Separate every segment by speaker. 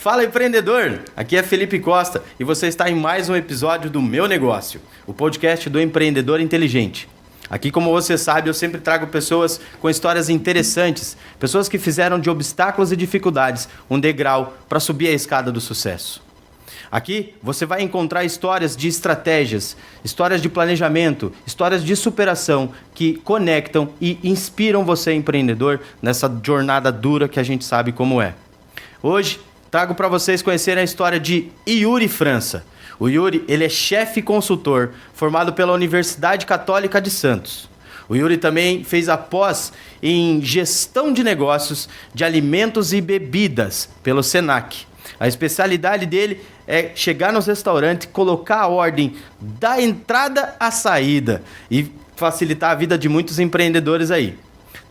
Speaker 1: Fala, empreendedor! Aqui é Felipe Costa e você está em mais um episódio do Meu Negócio, o podcast do empreendedor inteligente. Aqui, como você sabe, eu sempre trago pessoas com histórias interessantes, pessoas que fizeram de obstáculos e dificuldades um degrau para subir a escada do sucesso. Aqui você vai encontrar histórias de estratégias, histórias de planejamento, histórias de superação que conectam e inspiram você, empreendedor, nessa jornada dura que a gente sabe como é. Hoje, trago para vocês conhecerem a história de Yuri França. O Yuri, ele é chefe consultor, formado pela Universidade Católica de Santos. O Yuri também fez a pós em gestão de negócios de alimentos e bebidas pelo Senac. A especialidade dele é chegar nos restaurantes, colocar a ordem da entrada à saída e facilitar a vida de muitos empreendedores aí.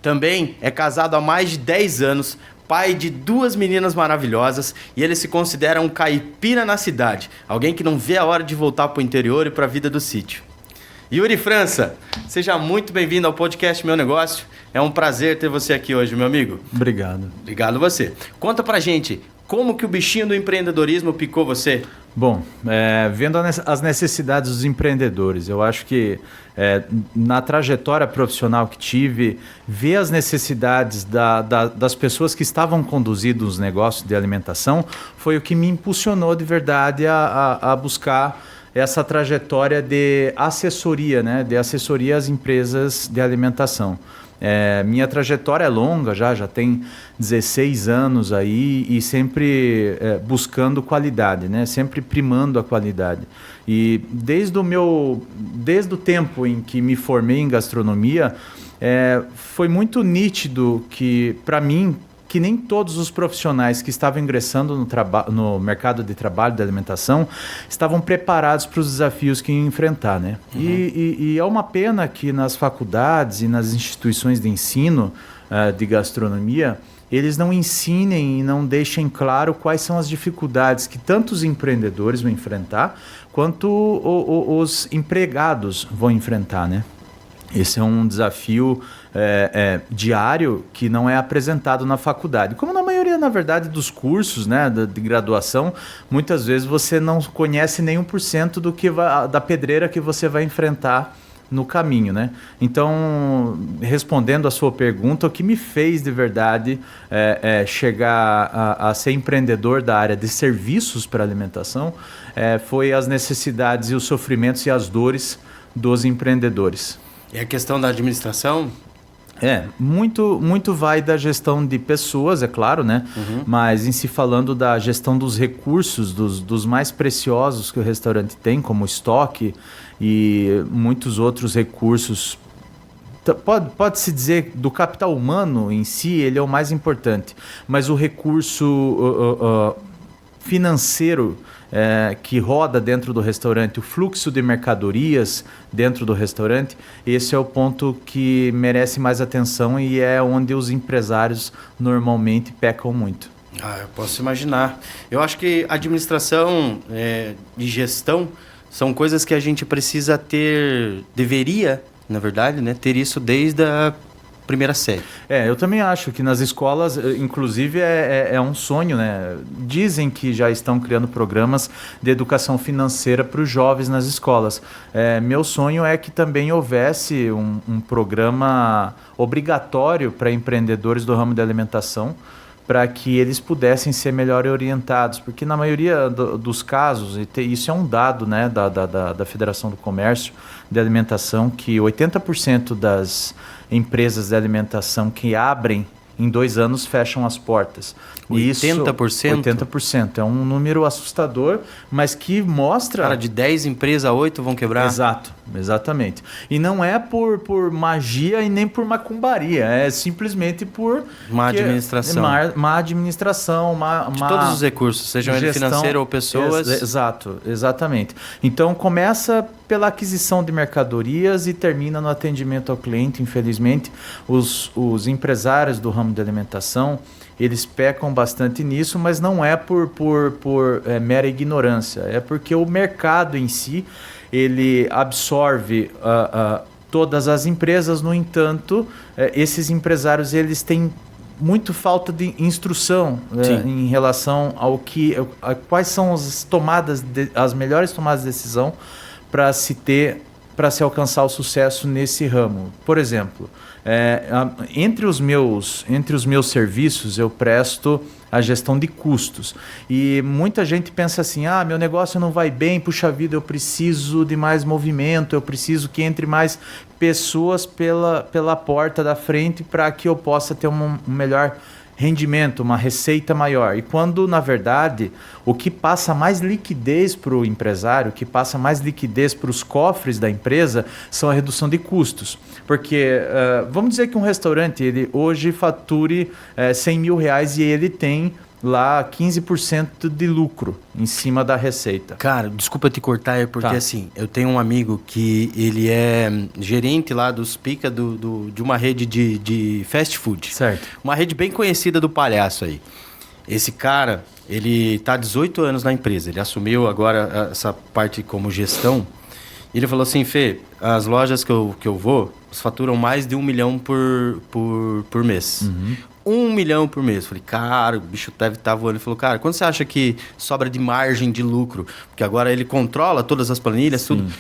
Speaker 1: Também é casado há mais de 10 anos, pai de 2 meninas maravilhosas, e ele se considera um caipira na cidade, alguém que não vê a hora de voltar para o interior e para a vida do sítio. Yuri França, seja muito bem-vindo ao podcast Meu Negócio. É um prazer ter você aqui hoje, meu amigo.
Speaker 2: Obrigado.
Speaker 1: Obrigado você. Conta pra gente, como que o bichinho do empreendedorismo picou você?
Speaker 2: Bom, vendo as necessidades dos empreendedores, eu acho que na trajetória profissional que tive, ver as necessidades das pessoas que estavam conduzindo os negócios de alimentação foi o que me impulsionou de verdade a buscar essa trajetória de assessoria, né? De assessoria às empresas de alimentação. Minha trajetória é longa, já tem 16 anos aí e sempre buscando qualidade, né? Sempre primando a qualidade. E desde o tempo em que me formei em gastronomia, foi muito nítido que, para mim, que nem todos os profissionais que estavam ingressando no mercado de trabalho de alimentação estavam preparados para os desafios que iam enfrentar, né? Uhum. E é uma pena que nas faculdades e nas instituições de ensino de gastronomia, eles não ensinem e não deixem claro quais são as dificuldades que tanto os empreendedores vão enfrentar, quanto os empregados vão enfrentar, né? Esse é um desafio diário que não é apresentado na faculdade. Como na maioria, na verdade, dos cursos, né, de graduação, muitas vezes você não conhece nem 1% da pedreira que você vai enfrentar no caminho, né? Então, respondendo a sua pergunta, o que me fez de verdade chegar a ser empreendedor da área de serviços para alimentação foi as necessidades e os sofrimentos e as dores dos empreendedores.
Speaker 1: E a questão da administração?
Speaker 2: Muito vai da gestão de pessoas, é claro, né? Uhum. Mas em se falando da gestão dos recursos, dos mais preciosos que o restaurante tem, como estoque e muitos outros recursos. Pode-se dizer do capital humano em si, ele é o mais importante. Mas o recurso financeiro que roda dentro do restaurante, o fluxo de mercadorias dentro do restaurante, esse é o ponto que merece mais atenção e é onde os empresários normalmente pecam muito.
Speaker 1: Eu posso imaginar. Eu acho que administração e gestão são coisas que a gente precisa deveria, na verdade, né, ter isso desde a primeira série.
Speaker 2: Eu também acho que nas escolas, inclusive, é um sonho, né? Dizem que já estão criando programas de educação financeira para os jovens nas escolas. Meu sonho é que também houvesse um programa obrigatório para empreendedores do ramo de alimentação, para que eles pudessem ser melhor orientados, porque na maioria dos casos, isso é um dado, né, da Federação do Comércio de Alimentação, que 80% das empresas de alimentação que abrem em 2 anos fecham as portas.
Speaker 1: 80%?
Speaker 2: 80%. É um número assustador, mas que mostra...
Speaker 1: Cara, de 10 empresas, 8 vão quebrar?
Speaker 2: Exato, exatamente. E não é por magia e nem por macumbaria, é simplesmente por...
Speaker 1: Má administração.
Speaker 2: Má administração,
Speaker 1: de todos os recursos, sejam ele financeiro ou pessoas.
Speaker 2: Exato, exatamente. Então começa pela aquisição de mercadorias e termina no atendimento ao cliente. Infelizmente, os empresários do ramo de alimentação, eles pecam bastante nisso, mas não é por mera ignorância, é porque o mercado em si, ele absorve todas as empresas. No entanto, esses empresários, eles têm muito falta de instrução em relação ao quais são as melhores tomadas de decisão para se alcançar o sucesso nesse ramo. Por exemplo, entre os meus serviços eu presto a gestão de custos. E muita gente pensa assim, meu negócio não vai bem, puxa vida, eu preciso de mais movimento, eu preciso que entre mais pessoas pela porta da frente para que eu possa ter um melhor rendimento, uma receita maior. E quando, na verdade, o que passa mais liquidez para o empresário, o que passa mais liquidez para os cofres da empresa, são a redução de custos. Porque, vamos dizer que um restaurante, ele hoje fature R$100 mil e ele tem lá 15% de lucro em cima da receita.
Speaker 1: Cara, desculpa te cortar, porque assim, eu tenho um amigo que ele é gerente lá dos pica de uma rede de fast food.
Speaker 2: Certo.
Speaker 1: Uma rede bem conhecida do palhaço aí. Esse cara, ele tá há 18 anos na empresa, ele assumiu agora essa parte como gestão. E ele falou assim, Fê, as lojas que eu vou, eles faturam mais de 1 milhão por mês. 1 milhão por mês. Falei, cara, o bicho deve estar voando. Ele falou, cara, quando você acha que sobra de margem de lucro? Porque agora ele controla todas as planilhas, tudo.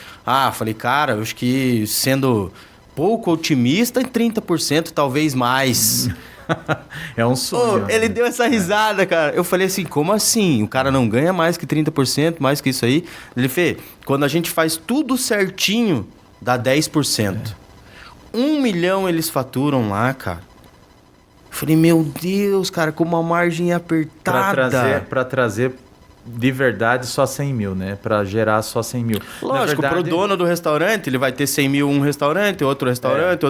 Speaker 1: Falei, cara, eu acho que sendo pouco otimista, em 30%, talvez mais.
Speaker 2: É um sonho.
Speaker 1: Ele deu essa risada, cara. Eu falei assim, como assim? O cara não ganha mais que 30%, mais que isso aí? Ele fez, quando a gente faz tudo certinho, dá 10%. 1 milhão eles faturam lá, cara. Falei, meu Deus, cara, como a margem é apertada.
Speaker 2: Para trazer de verdade só 100 mil, né? Para gerar só 100 mil.
Speaker 1: Lógico, para o dono do restaurante, ele vai ter 100 mil um restaurante, outro restaurante,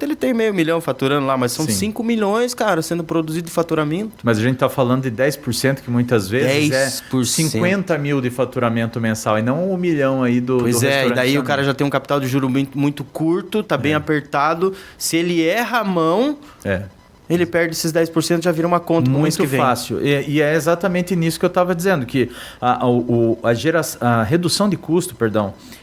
Speaker 1: ele tem meio milhão faturando lá, mas são 5 milhões, cara, sendo produzido de faturamento.
Speaker 2: Mas a gente tá falando de 10%, que muitas vezes
Speaker 1: 10%.
Speaker 2: é 50 mil de faturamento mensal, e não 1 milhão aí do restaurante.
Speaker 1: E daí o cara já tem um capital de juro muito, muito curto, tá bem apertado. Se ele erra a mão... Ele perde esses 10%, já vira uma conta
Speaker 2: muito
Speaker 1: um mês que vem.
Speaker 2: Fácil. E é exatamente nisso que eu estava dizendo, que a redução de custo,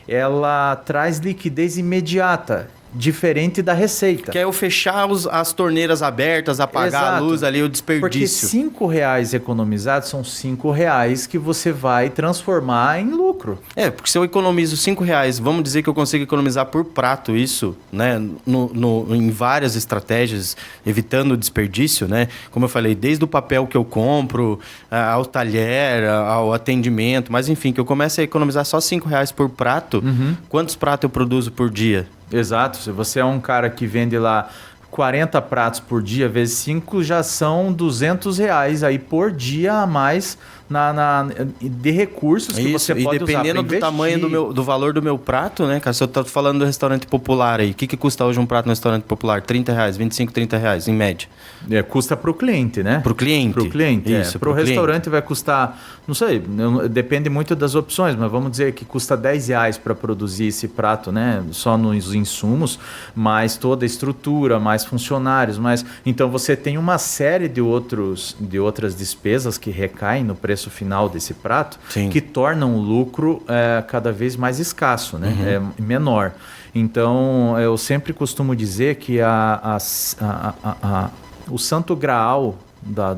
Speaker 2: ela traz liquidez imediata, diferente da receita.
Speaker 1: Que é eu fechar as torneiras abertas, apagar a luz ali, o desperdício.
Speaker 2: Porque R$5 economizados são R$5 que você vai transformar em lucro.
Speaker 1: Porque se eu economizo R$5, vamos dizer que eu consigo economizar por prato isso, né? Em várias estratégias, evitando o desperdício, né? Como eu falei, desde o papel que eu compro, ao talher, ao atendimento, mas enfim, que eu comece a economizar só R$5 por prato, quantos pratos eu produzo por dia?
Speaker 2: Exato. Se você é um cara que vende lá 40 pratos por dia, vezes 5, já são R$200 aí por dia a mais de recursos que você pode usar. E
Speaker 1: dependendo do tamanho do valor do meu prato, né, cara? Se eu tô falando do restaurante popular aí, o que custa hoje um prato no restaurante popular? R$30, 25, R$30 em média.
Speaker 2: Custa para o cliente, né?
Speaker 1: Para o cliente.
Speaker 2: Para o cliente,
Speaker 1: isso.
Speaker 2: Para o restaurante vai custar, não sei, depende muito das opções, mas vamos dizer que custa R$10 para produzir esse prato, né? Só nos insumos, mais toda a estrutura, mais funcionários, então você tem uma série de outras despesas que recaem no preço final desse prato, que tornam o lucro cada vez mais escasso, né? Menor. Então, eu sempre costumo dizer que o santo graal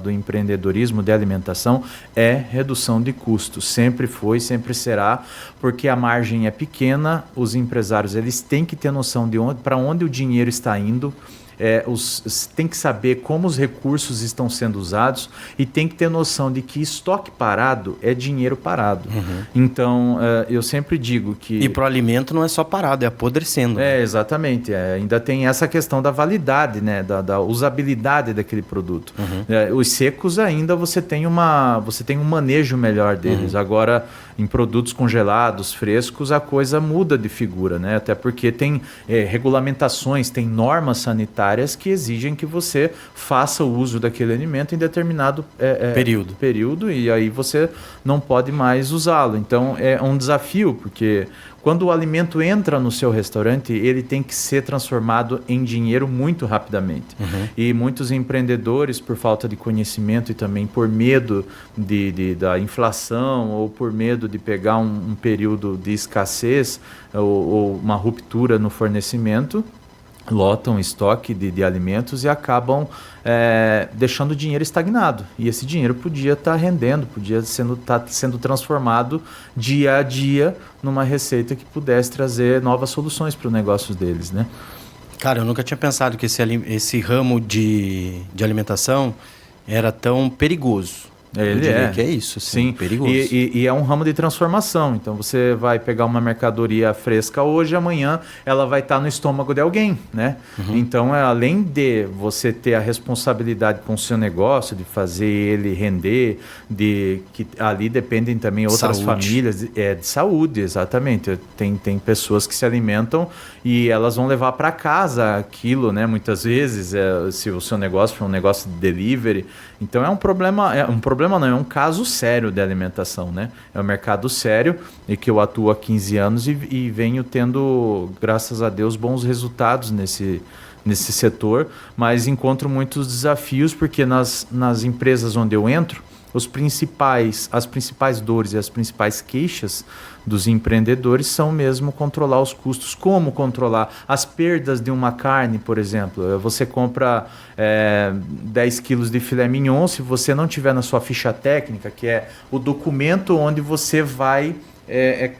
Speaker 2: do empreendedorismo de alimentação é redução de custos. Sempre foi, sempre será, porque a margem é pequena, os empresários eles têm que ter noção de para onde o dinheiro está indo. Tem que saber como os recursos estão sendo usados e tem que ter noção de que estoque parado é dinheiro parado. Então, eu sempre digo que...
Speaker 1: E para o alimento não é só parado, é apodrecendo.
Speaker 2: Exatamente. Ainda tem essa questão da validade, né? Da usabilidade daquele produto. Os secos ainda você tem um manejo melhor deles. Agora, em produtos congelados, frescos, a coisa muda de figura, né? Até porque tem regulamentações, tem normas sanitárias que exigem que você faça o uso daquele alimento em determinado período e aí você não pode mais usá-lo. Então é um desafio, porque quando o alimento entra no seu restaurante, ele tem que ser transformado em dinheiro muito rapidamente. E muitos empreendedores, por falta de conhecimento e também por medo da inflação ou por medo de pegar um período de escassez ou uma ruptura no fornecimento, lotam estoque de alimentos e acabam deixando o dinheiro estagnado. E esse dinheiro podia estar rendendo, podia estar sendo transformado dia a dia numa receita que pudesse trazer novas soluções para os negócios deles, né?
Speaker 1: Cara, eu nunca tinha pensado que esse ramo de alimentação era tão perigoso. Eu diria que é isso, assim,
Speaker 2: sim,
Speaker 1: perigoso.
Speaker 2: E é um ramo de transformação. Então você vai pegar uma mercadoria fresca hoje, amanhã ela vai estar no estômago de alguém, né? Então, além de você ter a responsabilidade com o seu negócio, de fazer ele render, de que ali dependem também outras famílias, de saúde, exatamente. Tem pessoas que se alimentam e elas vão levar para casa aquilo, né? Muitas vezes, se o seu negócio for um negócio de delivery. Então é um problema não, é um caso sério de alimentação, né? É um mercado sério e que eu atuo há 15 anos e venho tendo, graças a Deus, bons resultados nesse setor, mas encontro muitos desafios porque nas empresas onde eu entro, as principais dores e as principais queixas dos empreendedores são mesmo controlar os custos. Como controlar as perdas de uma carne, por exemplo? Você compra 10 quilos de filé mignon, se você não tiver na sua ficha técnica, que é o documento onde você vai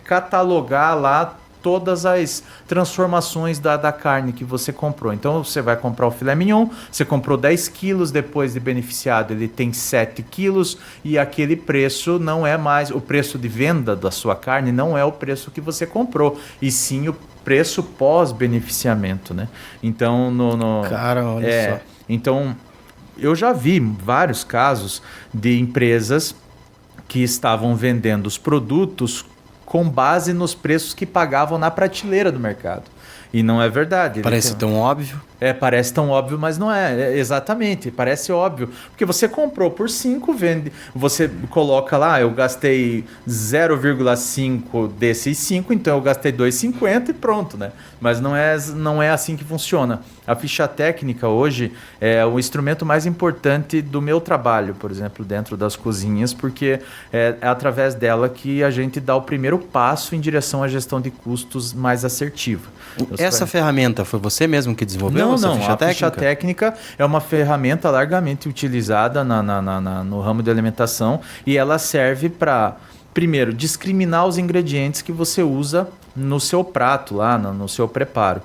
Speaker 2: catalogar lá todas as transformações da carne que você comprou. Então, você vai comprar o filé mignon, você comprou 10 quilos, depois de beneficiado ele tem 7 quilos e aquele preço não é mais, o preço de venda da sua carne não é o preço que você comprou, e sim o preço pós-beneficiamento, né? Então,
Speaker 1: Cara, olha só.
Speaker 2: Então, eu já vi vários casos de empresas que estavam vendendo os produtos com base nos preços que pagavam na prateleira do mercado. E não é verdade.
Speaker 1: Parece tão óbvio.
Speaker 2: Parece tão óbvio, mas não é. Exatamente, parece óbvio. Porque você comprou por 5, vende. Você coloca lá, eu gastei 0,5 desses 5, então eu gastei 2,50 e pronto, né? Mas não é assim que funciona. A ficha técnica hoje é o instrumento mais importante do meu trabalho, por exemplo, dentro das cozinhas, porque é através dela que a gente dá o primeiro passo em direção à gestão de custos mais assertiva.
Speaker 1: Essa ferramenta foi você mesmo que desenvolveu?
Speaker 2: Não, a ficha técnica é uma ferramenta largamente utilizada no ramo de alimentação e ela serve para, primeiro, discriminar os ingredientes que você usa no seu prato, lá no seu preparo.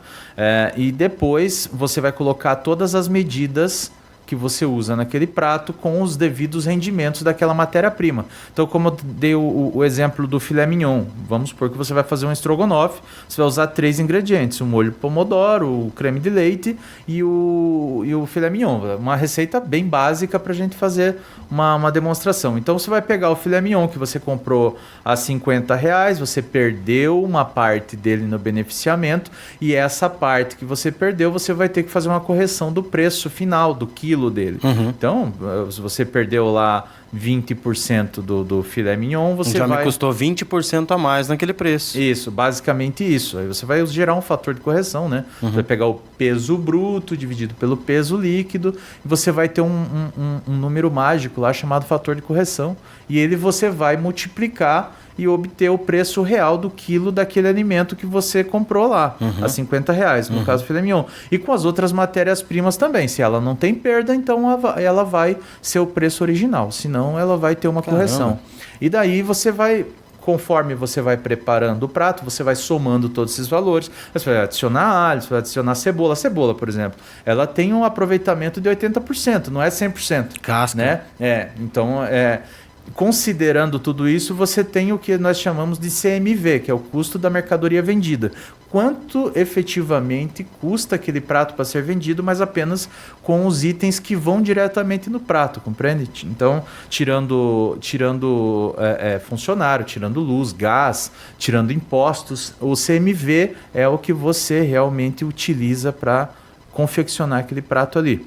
Speaker 2: E depois você vai colocar todas as medidas que você usa naquele prato com os devidos rendimentos daquela matéria-prima. Então, como eu dei o exemplo do filé mignon, vamos supor que você vai fazer um estrogonofe, você vai usar 3 ingredientes, o molho pomodoro, o creme de leite e o filé mignon. Uma receita bem básica para a gente fazer uma demonstração. Então, você vai pegar o filé mignon que você comprou a R$50, você perdeu uma parte dele no beneficiamento e essa parte que você perdeu, você vai ter que fazer uma correção do preço final, do quilo dele. Então, se você perdeu lá 20% do filé mignon, você
Speaker 1: me custou 20% a mais naquele preço.
Speaker 2: Isso, basicamente isso. Aí você vai gerar um fator de correção, né? Você vai pegar o peso bruto dividido pelo peso líquido e você vai ter um número mágico lá chamado fator de correção. E ele você vai multiplicar e obter o preço real do quilo daquele alimento que você comprou lá, a R$50, no caso do filé mignon. E com as outras matérias-primas também. Se ela não tem perda, então ela vai ser o preço original. Senão, ela vai ter uma correção. E daí você vai, conforme você vai preparando o prato, você vai somando todos esses valores. Você vai adicionar alho, você vai adicionar cebola. A cebola, por exemplo, ela tem um aproveitamento de 80%, não é 100%.
Speaker 1: Casca.
Speaker 2: Né? Então, considerando tudo isso, você tem o que nós chamamos de CMV, que é o custo da mercadoria vendida. Quanto efetivamente custa aquele prato para ser vendido, mas apenas com os itens que vão diretamente no prato, compreende? Então, tirando funcionário, tirando luz, gás, tirando impostos, o CMV é o que você realmente utiliza para confeccionar aquele prato ali.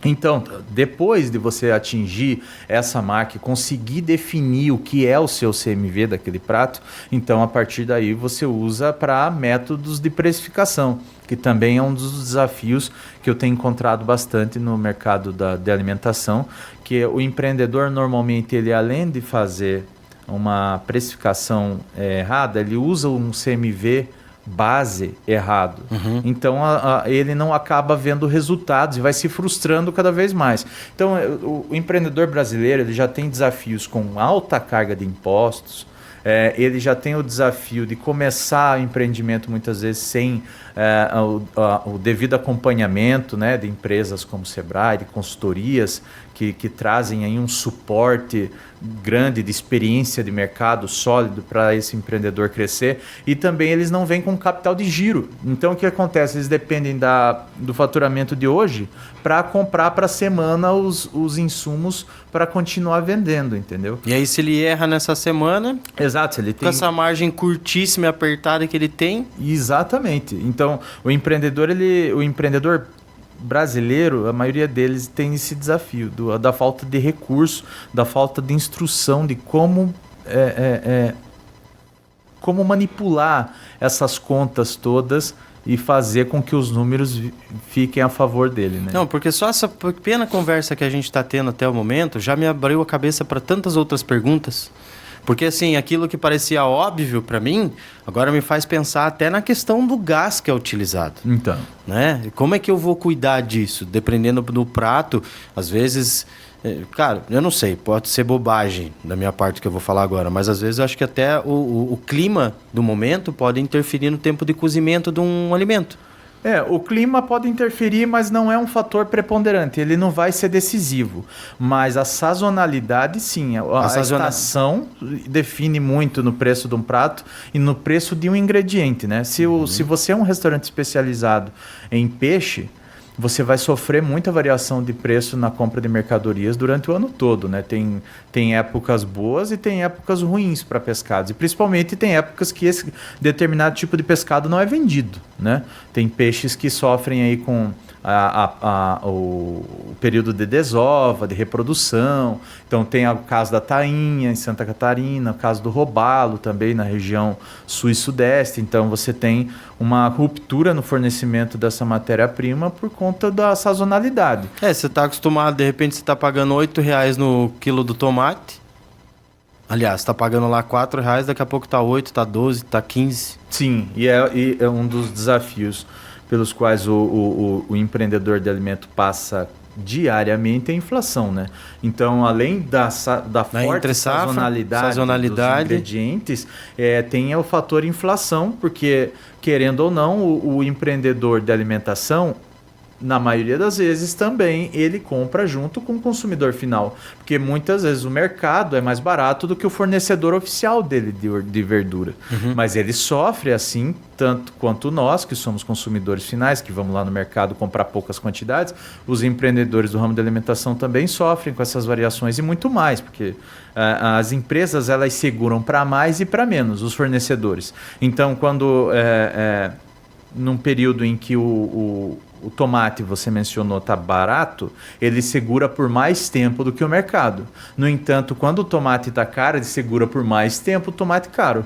Speaker 2: Então, depois de você atingir essa marca, conseguir definir o que é o seu CMV daquele prato, então a partir daí você usa para métodos de precificação, que também é um dos desafios que eu tenho encontrado bastante no mercado de alimentação, que o empreendedor normalmente, ele além de fazer uma precificação errada, ele usa um CMV base errado. Então ele não acaba vendo resultados e vai se frustrando cada vez mais. Então o empreendedor brasileiro ele já tem desafios com alta carga de impostos, ele já tem o desafio de começar o empreendimento muitas vezes sem o devido acompanhamento, né, de empresas como o Sebrae, de consultorias que trazem aí um suporte grande de experiência de mercado sólido para esse empreendedor crescer, e também eles não vêm com capital de giro. Então o que acontece? Eles dependem do faturamento de hoje para comprar para a semana os insumos para continuar vendendo, entendeu?
Speaker 1: E aí se ele erra nessa semana,
Speaker 2: exato, ele tem
Speaker 1: com essa margem curtíssima e apertada que ele tem.
Speaker 2: Exatamente. Então o empreendedor brasileiro, a maioria deles tem esse desafio da falta de recurso, da falta de instrução de como manipular essas contas todas e fazer com que os números fiquem a favor dele, né?
Speaker 1: Não, porque só essa pequena conversa que a gente está tendo até o momento já me abriu a cabeça para tantas outras perguntas. Porque, assim, aquilo que parecia óbvio para mim, agora me faz pensar até na questão do gás que é utilizado.
Speaker 2: Então.
Speaker 1: Né? Como é que eu vou cuidar disso? Dependendo do prato, às vezes... Cara, eu não sei, pode ser bobagem da minha parte que eu vou falar agora, mas às vezes eu acho que até o clima do momento pode interferir no tempo de cozimento de um alimento.
Speaker 2: O clima pode interferir, mas não é um fator preponderante. Ele não vai ser decisivo. Mas a sazonalidade, sim. A estação define muito no preço de um prato e no preço de um ingrediente, né? Se você é um restaurante especializado em peixe, você vai sofrer muita variação de preço na compra de mercadorias durante o ano todo, né? Tem épocas boas e tem épocas ruins para pescados. E principalmente tem épocas que esse determinado tipo de pescado não é vendido, né? Tem peixes que sofrem aí com o período de desova, de reprodução. Então tem o caso da tainha em Santa Catarina, o caso do robalo também na região sul e sudeste. Então você tem uma ruptura no fornecimento dessa matéria-prima por conta da sazonalidade.
Speaker 1: Você está acostumado, de repente você está pagando R$8 no quilo do tomate. Aliás, você está pagando lá R$4, daqui a pouco está 8, está 12, está 15.
Speaker 2: Sim, e é um dos desafios pelos quais o empreendedor de alimento passa diariamente a inflação, né? Então, além da forte sazonalidade dos ingredientes, tem o fator inflação, porque, querendo ou não, o empreendedor de alimentação, na maioria das vezes também ele compra junto com o consumidor final, porque muitas vezes o mercado é mais barato do que o fornecedor oficial dele de verdura, mas ele sofre assim tanto quanto nós que somos consumidores finais, que vamos lá no mercado comprar poucas quantidades. Os empreendedores do ramo de alimentação também sofrem com essas variações e muito mais, porque as empresas elas seguram para mais e para menos os fornecedores. Então quando num período em que o tomate, você mencionou, está barato, ele segura por mais tempo do que o mercado. No entanto, quando o tomate está caro, ele segura por mais tempo o tomate caro,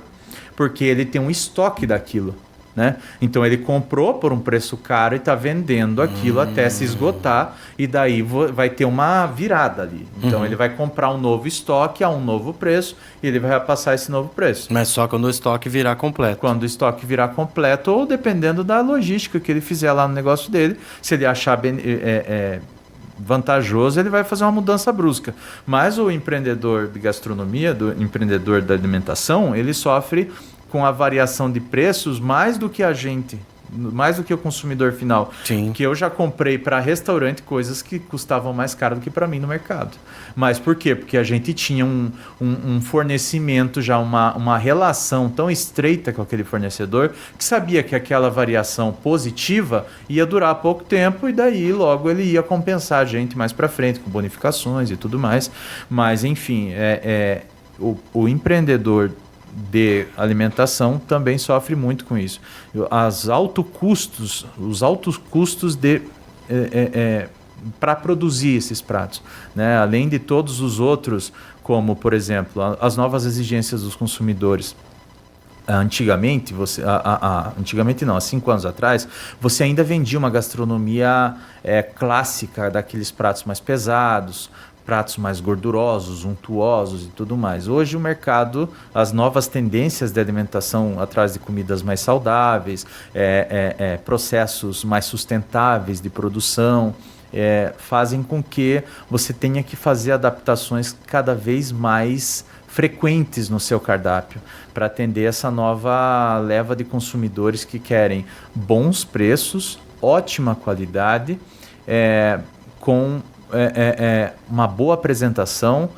Speaker 2: porque ele tem um estoque daquilo, né? Então ele comprou por um preço caro e está vendendo aquilo até se esgotar, e daí vai ter uma virada ali. Então ele vai comprar um novo estoque a um novo preço e ele vai repassar esse novo preço.
Speaker 1: Mas só quando o estoque virar completo.
Speaker 2: Quando o estoque virar completo, ou dependendo da logística que ele fizer lá no negócio dele, se ele achar vantajoso, ele vai fazer uma mudança brusca. Mas o empreendedor de gastronomia, do empreendedor da alimentação, ele sofre com a variação de preços mais do que a gente, mais do que o consumidor final.
Speaker 1: Sim.
Speaker 2: Que eu já comprei para restaurante coisas que custavam mais caro do que para mim no mercado. Mas por quê? Porque a gente tinha um fornecimento, já uma relação tão estreita com aquele fornecedor, que sabia que aquela variação positiva ia durar pouco tempo, e daí logo ele ia compensar a gente mais para frente com bonificações e tudo mais. Mas enfim, o empreendedor de alimentação também sofre muito com isso. Os altos custos para produzir esses pratos, né? Além de todos os outros, como, por exemplo, as novas exigências dos consumidores. Antigamente, antigamente não, há 5 anos atrás, você ainda vendia uma gastronomia clássica, daqueles pratos mais pesados, pratos mais gordurosos, untuosos e tudo mais. Hoje o mercado, as novas tendências de alimentação atrás de comidas mais saudáveis, processos mais sustentáveis de produção, fazem com que você tenha que fazer adaptações cada vez mais frequentes no seu cardápio para atender essa nova leva de consumidores que querem bons preços, ótima qualidade, com uma boa apresentação,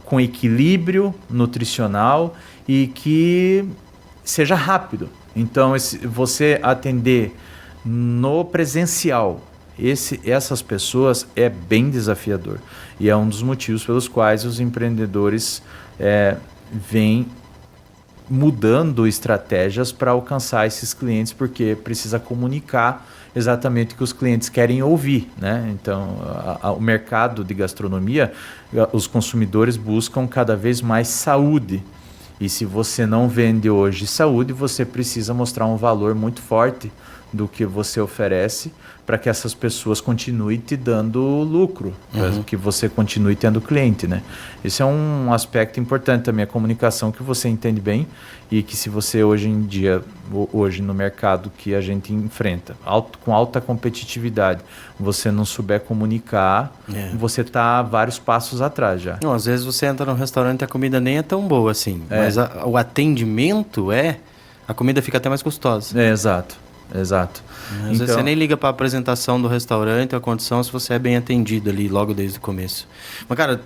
Speaker 2: com equilíbrio nutricional e que seja rápido. Então, você atender no presencial essas pessoas é bem desafiador. E é um dos motivos pelos quais os empreendedores vêm mudando estratégias para alcançar esses clientes, porque precisa comunicar exatamente o que os clientes querem ouvir, né? Então, o mercado de gastronomia, os consumidores buscam cada vez mais saúde. E se você não vende hoje saúde, você precisa mostrar um valor muito forte do que você oferece para que essas pessoas continuem te dando lucro, para que você continue tendo cliente, né? Esse é um aspecto importante também, a comunicação que você entende bem e que se você hoje em dia, hoje no mercado que a gente enfrenta, com alta competitividade, você não souber comunicar, você está vários passos atrás já.
Speaker 1: Não, às vezes você entra num restaurante e a comida nem é tão boa assim, mas o atendimento a comida fica até mais gostosa.
Speaker 2: Exato.
Speaker 1: Às vezes você nem liga para a apresentação do restaurante, a condição, se você é bem atendido ali logo desde o começo. Mas, cara,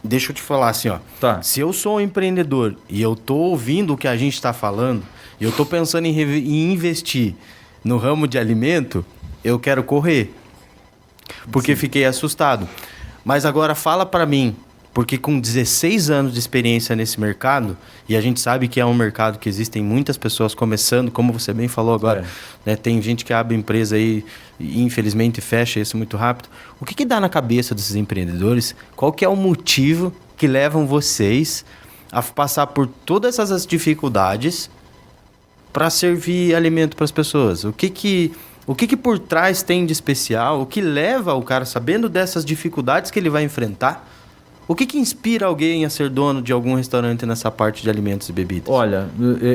Speaker 1: deixa eu te falar assim, ó.
Speaker 2: Tá.
Speaker 1: Se eu sou um empreendedor e eu tô ouvindo o que a gente está falando, e eu tô pensando em investir no ramo de alimento, eu quero correr. Porque fiquei assustado. Mas agora fala para mim, porque com 16 anos de experiência nesse mercado, e a gente sabe que é um mercado que existem muitas pessoas começando, como você bem falou agora, né? Tem gente que abre empresa aí e infelizmente fecha isso muito rápido. O que dá na cabeça desses empreendedores? Qual que é o motivo que levam vocês a passar por todas essas dificuldades para servir alimento para as pessoas? O que por trás tem de especial? O que leva o cara, sabendo dessas dificuldades que ele vai enfrentar, o que inspira alguém a ser dono de algum restaurante nessa parte de alimentos e bebidas?
Speaker 2: Olha,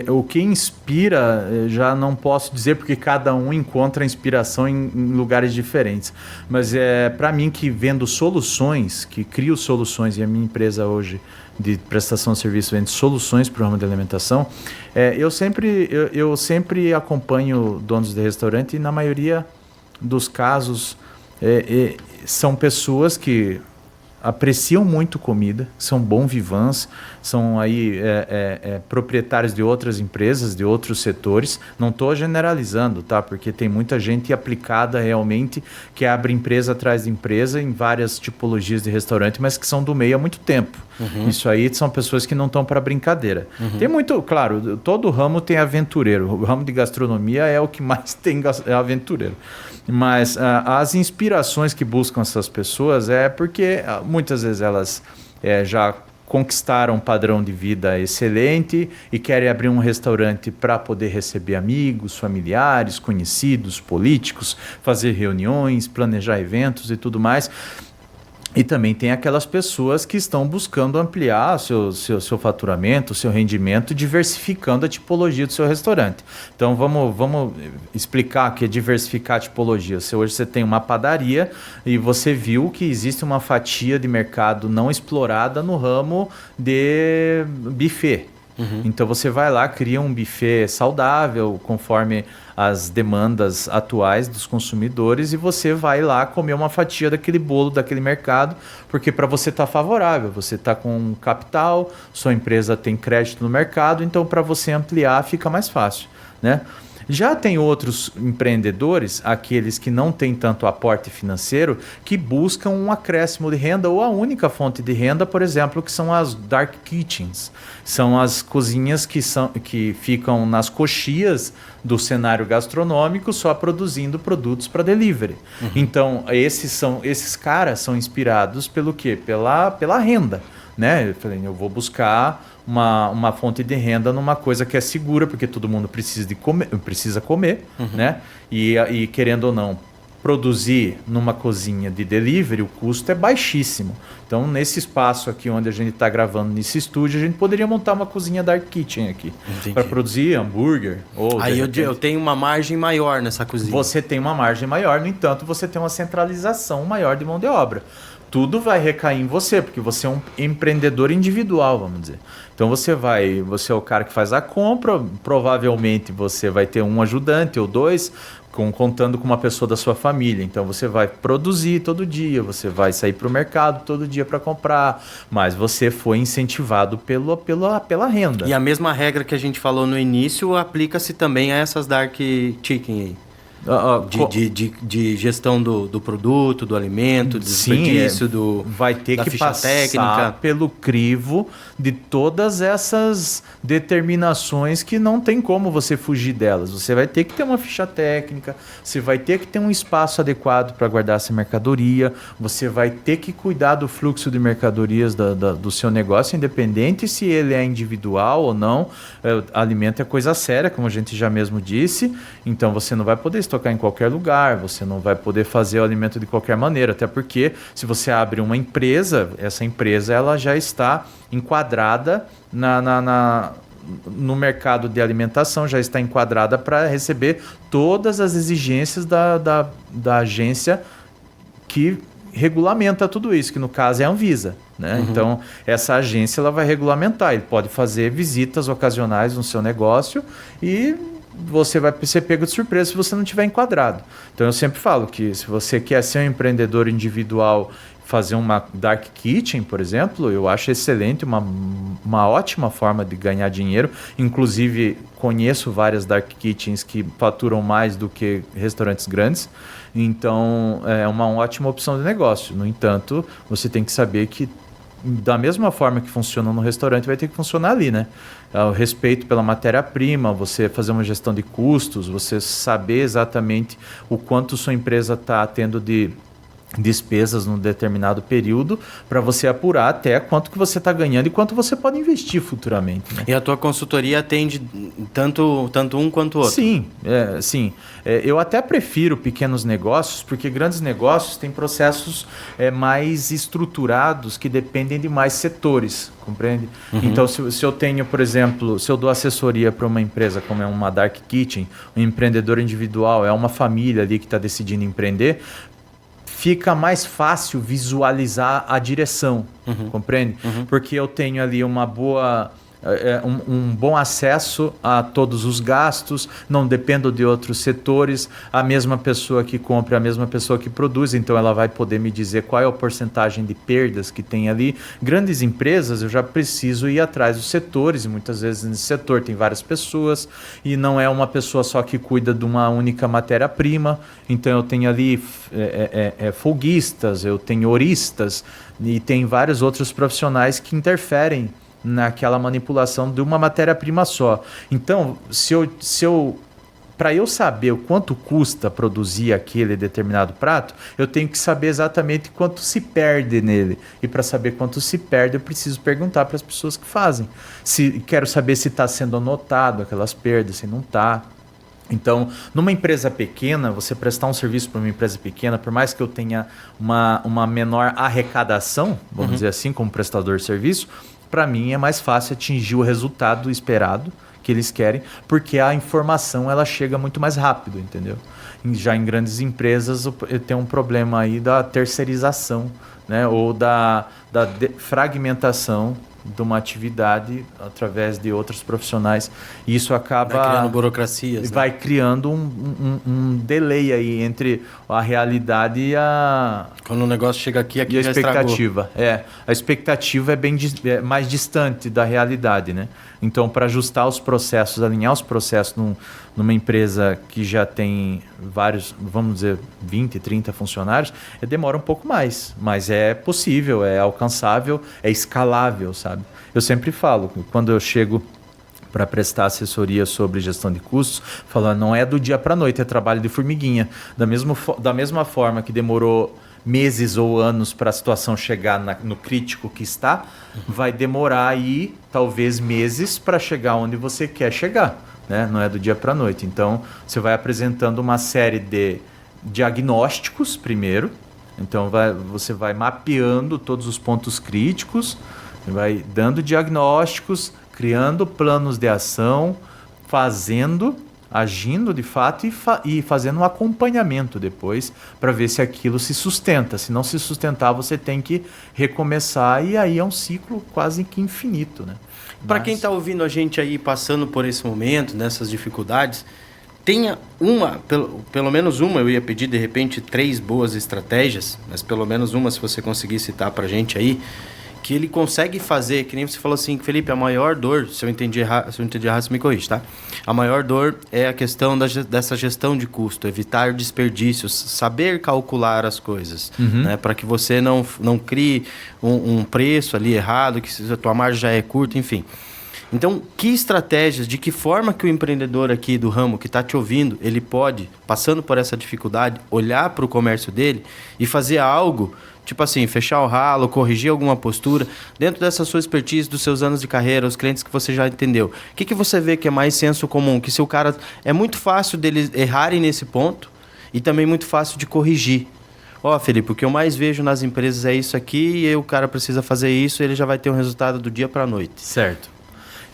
Speaker 2: o que inspira, já não posso dizer porque cada um encontra inspiração em lugares diferentes. Mas para mim que vendo soluções, que crio soluções, e a minha empresa hoje de prestação de serviço vende soluções para o ramo de alimentação, eu sempre acompanho donos de restaurante e na maioria dos casos são pessoas que apreciam muito comida, são bons vivants, são aí proprietários de outras empresas, de outros setores. Não estou generalizando, tá? Porque tem muita gente aplicada realmente que abre empresa atrás de empresa em várias tipologias de restaurante, mas que são do meio há muito tempo. Isso aí são pessoas que não estão para brincadeira. Tem muito, claro, todo ramo tem aventureiro. O ramo de gastronomia é o que mais tem aventureiro. Mas as inspirações que buscam essas pessoas porque muitas vezes elas já conquistaram um padrão de vida excelente e querem abrir um restaurante para poder receber amigos, familiares, conhecidos, políticos, fazer reuniões, planejar eventos e tudo mais. E também tem aquelas pessoas que estão buscando ampliar seu faturamento, seu rendimento, diversificando a tipologia do seu restaurante. Então vamos explicar o que é diversificar a tipologia. Hoje você tem uma padaria e você viu que existe uma fatia de mercado não explorada no ramo de buffet. Então você vai lá, cria um buffet saudável, conforme as demandas atuais dos consumidores, e você vai lá comer uma fatia daquele bolo, daquele mercado, porque para você está favorável, você está com capital, sua empresa tem crédito no mercado, então para você ampliar fica mais fácil, né? Já tem outros empreendedores, aqueles que não têm tanto aporte financeiro, que buscam um acréscimo de renda ou a única fonte de renda, por exemplo, que são as dark kitchens. São as cozinhas que ficam nas coxias do cenário gastronômico, só produzindo produtos para delivery. Então, esses caras são inspirados pelo quê? Pela renda, né? Eu falei, eu vou buscar uma fonte de renda numa coisa que é segura, porque todo mundo precisa comer, né? E querendo ou não, produzir numa cozinha de delivery, o custo é baixíssimo. Então, nesse espaço aqui onde a gente está gravando, nesse estúdio, a gente poderia montar uma cozinha dark kitchen aqui para produzir hambúrguer. Ou
Speaker 1: aí eu tenho uma margem maior nessa cozinha.
Speaker 2: Você tem uma margem maior, no entanto, você tem uma centralização maior de mão de obra. Tudo vai recair em você, porque você é um empreendedor individual, vamos dizer. Então você é o cara que faz a compra, provavelmente você vai ter um ajudante ou dois, contando com uma pessoa da sua família. Então você vai produzir todo dia, você vai sair para o mercado todo dia para comprar, mas você foi incentivado pela renda.
Speaker 1: E a mesma regra que a gente falou no início aplica-se também a essas dark chicken aí. De gestão do produto, do alimento, do desperdício,
Speaker 2: vai ter
Speaker 1: da
Speaker 2: que
Speaker 1: ficha
Speaker 2: passar
Speaker 1: técnica.
Speaker 2: pelo crivo de todas essas determinações que não tem como você fugir delas. Você vai ter que ter uma ficha técnica, você vai ter que ter um espaço adequado para guardar essa mercadoria, você vai ter que cuidar do fluxo de mercadorias do seu negócio, independente se ele é individual ou não. Alimento é coisa séria, como a gente já mesmo disse, então você não vai poder estocar em qualquer lugar, você não vai poder fazer o alimento de qualquer maneira, até porque se você abre uma empresa, essa empresa ela já está enquadrada no mercado de alimentação, já está enquadrada para receber todas as exigências da agência que regulamenta tudo isso, que no caso é a Anvisa. Né? Uhum. Então, essa agência ela vai regulamentar, ele pode fazer visitas ocasionais no seu negócio e você vai ser pego de surpresa se você não tiver enquadrado. Então eu sempre falo que se você quer ser um empreendedor individual, fazer uma dark kitchen, por exemplo, eu acho excelente, uma ótima forma de ganhar dinheiro. Inclusive, conheço várias dark kitchens que faturam mais do que restaurantes grandes. Então, é uma ótima opção de negócio. No entanto, você tem que saber que da mesma forma que funciona no restaurante, vai ter que funcionar ali, né? O respeito pela matéria-prima, você fazer uma gestão de custos, você saber exatamente o quanto sua empresa está tendo de despesas num determinado período para você apurar até quanto que você está ganhando e quanto você pode investir futuramente. Né?
Speaker 1: E a tua consultoria atende tanto um quanto o outro?
Speaker 2: Sim, sim. Eu até prefiro pequenos negócios, porque grandes negócios têm processos mais estruturados que dependem de mais setores, compreende? Uhum. Então, se eu tenho, por exemplo, se eu dou assessoria para uma empresa como é uma dark kitchen, um empreendedor individual, é uma família ali que está decidindo empreender, fica mais fácil visualizar a direção, compreende? Uhum. Porque eu tenho ali uma boa... um bom acesso a todos os gastos, não dependo de outros setores, a mesma pessoa que compra, a mesma pessoa que produz, então ela vai poder me dizer qual é a porcentagem de perdas que tem ali. Grandes empresas, eu já preciso ir atrás dos setores, e muitas vezes nesse setor tem várias pessoas, e não é uma pessoa só que cuida de uma única matéria-prima, então eu tenho ali folguistas, eu tenho oristas, e tem vários outros profissionais que interferem naquela manipulação de uma matéria-prima só. Então, para eu saber o quanto custa produzir aquele determinado prato, eu tenho que saber exatamente quanto se perde nele. E para saber quanto se perde, eu preciso perguntar para as pessoas que fazem. Quero saber se está sendo anotado aquelas perdas, se não está. Então, numa empresa pequena, você prestar um serviço para uma empresa pequena, por mais que eu tenha uma menor arrecadação, vamos dizer assim, como prestador de serviço, para mim é mais fácil atingir o resultado esperado que eles querem, porque a informação ela chega muito mais rápido, entendeu? Já em grandes empresas eu tenho um problema aí da terceirização, né? Ou da fragmentação de uma atividade através de outros profissionais. E isso acaba...
Speaker 1: Vai criando burocracias.
Speaker 2: Vai criando um delay aí entre a realidade e a...
Speaker 1: Quando o negócio chega aqui
Speaker 2: e a expectativa. A expectativa é mais distante da realidade, né? Então, para ajustar os processos, alinhar os processos numa empresa que já tem vários, vamos dizer, 20, 30 funcionários, demora um pouco mais. Mas é possível, é alcançável, é escalável, sabe? Eu sempre falo, quando eu chego para prestar assessoria sobre gestão de custos, falando, não é do dia para a noite, é trabalho de formiguinha. Da mesma forma que demorou meses ou anos para a situação chegar no crítico que está, vai demorar aí talvez meses para chegar onde você quer chegar, né? Não é do dia para a noite. Então, você vai apresentando uma série de diagnósticos primeiro. Então você vai mapeando todos os pontos críticos, vai dando diagnósticos, criando planos de ação, agindo de fato e fazendo um acompanhamento depois para ver se aquilo se sustenta. Se não se sustentar, você tem que recomeçar e aí é um ciclo quase que infinito, né?
Speaker 1: Para quem está ouvindo a gente aí passando por esse momento, nessas dificuldades, tenha pelo menos uma, eu ia pedir de repente 3 boas estratégias, mas pelo menos uma se você conseguir citar para a gente aí, que ele consegue fazer, que nem você falou assim, Felipe, a maior dor, se eu entendi errado, você me corrige, tá? A maior dor é a questão dessa gestão de custo, evitar desperdícios, saber calcular as coisas, né? Para que você não crie um preço ali errado, que a tua margem já é curta, enfim. Então, que estratégias, de que forma que o empreendedor aqui do ramo que está te ouvindo, ele pode, passando por essa dificuldade, olhar para o comércio dele e fazer algo, tipo assim, fechar o ralo, corrigir alguma postura, dentro dessa sua expertise, dos seus anos de carreira, os clientes que você já entendeu. O que você vê que é mais senso comum? Que se o cara... É muito fácil deles errarem nesse ponto e também muito fácil de corrigir. Felipe, o que eu mais vejo nas empresas é isso aqui e aí o cara precisa fazer isso e ele já vai ter um resultado do dia para a noite.
Speaker 2: Certo.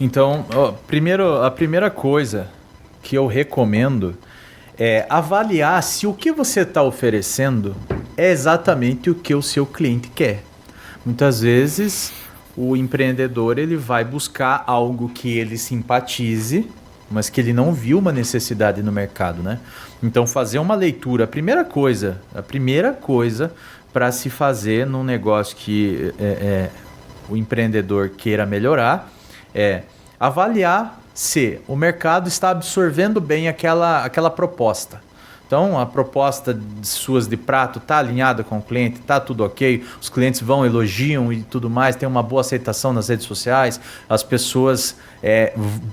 Speaker 2: Então, a primeira coisa que eu recomendo é avaliar se o que você está oferecendo é exatamente o que o seu cliente quer. Muitas vezes, o empreendedor ele vai buscar algo que ele simpatize, mas que ele não viu uma necessidade no mercado, né? Então, fazer uma leitura, a primeira coisa para se fazer num negócio que o empreendedor queira melhorar é avaliar se o mercado está absorvendo bem aquela proposta. Então, a proposta suas de prato está alinhada com o cliente, está tudo ok, os clientes elogiam e tudo mais, tem uma boa aceitação nas redes sociais, as pessoas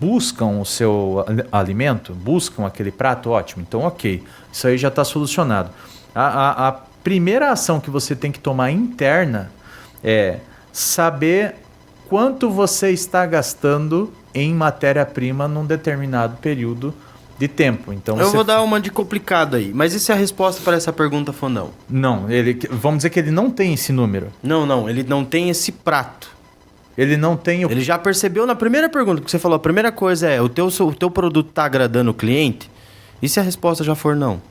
Speaker 2: buscam o seu alimento, buscam aquele prato, ótimo, então ok, isso aí já está solucionado. A primeira ação que você tem que tomar interna é saber quanto você está gastando em matéria-prima num determinado período de tempo. Então,
Speaker 1: eu vou dar uma de complicado aí, mas e se a resposta para essa pergunta for não?
Speaker 2: Não, vamos dizer que ele não tem esse número.
Speaker 1: Não, ele não tem esse prato.
Speaker 2: Ele não tem
Speaker 1: Ele já percebeu na primeira pergunta que você falou, a primeira coisa é, o teu produto está agradando o cliente? E se a resposta já for não?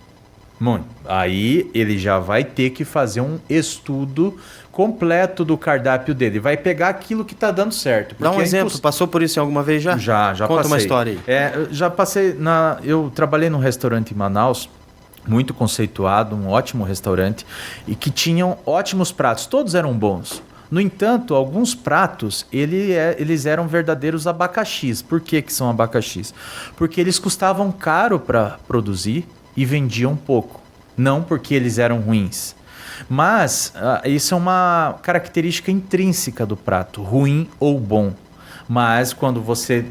Speaker 2: Bom, aí ele já vai ter que fazer um estudo completo do cardápio dele. Vai pegar aquilo que está dando certo.
Speaker 1: Dá um exemplo. Passou por isso em alguma vez já?
Speaker 2: Já
Speaker 1: Conta
Speaker 2: passei.
Speaker 1: Uma história aí.
Speaker 2: Já passei eu trabalhei num restaurante em Manaus, muito conceituado, um ótimo restaurante, e que tinham ótimos pratos. Todos eram bons. No entanto, alguns pratos, eles eram verdadeiros abacaxis. Por que são abacaxis? Porque eles custavam caro para produzir e vendiam pouco. Não porque eles eram ruins. Mas isso é uma característica intrínseca do prato, ruim ou bom. Mas quando você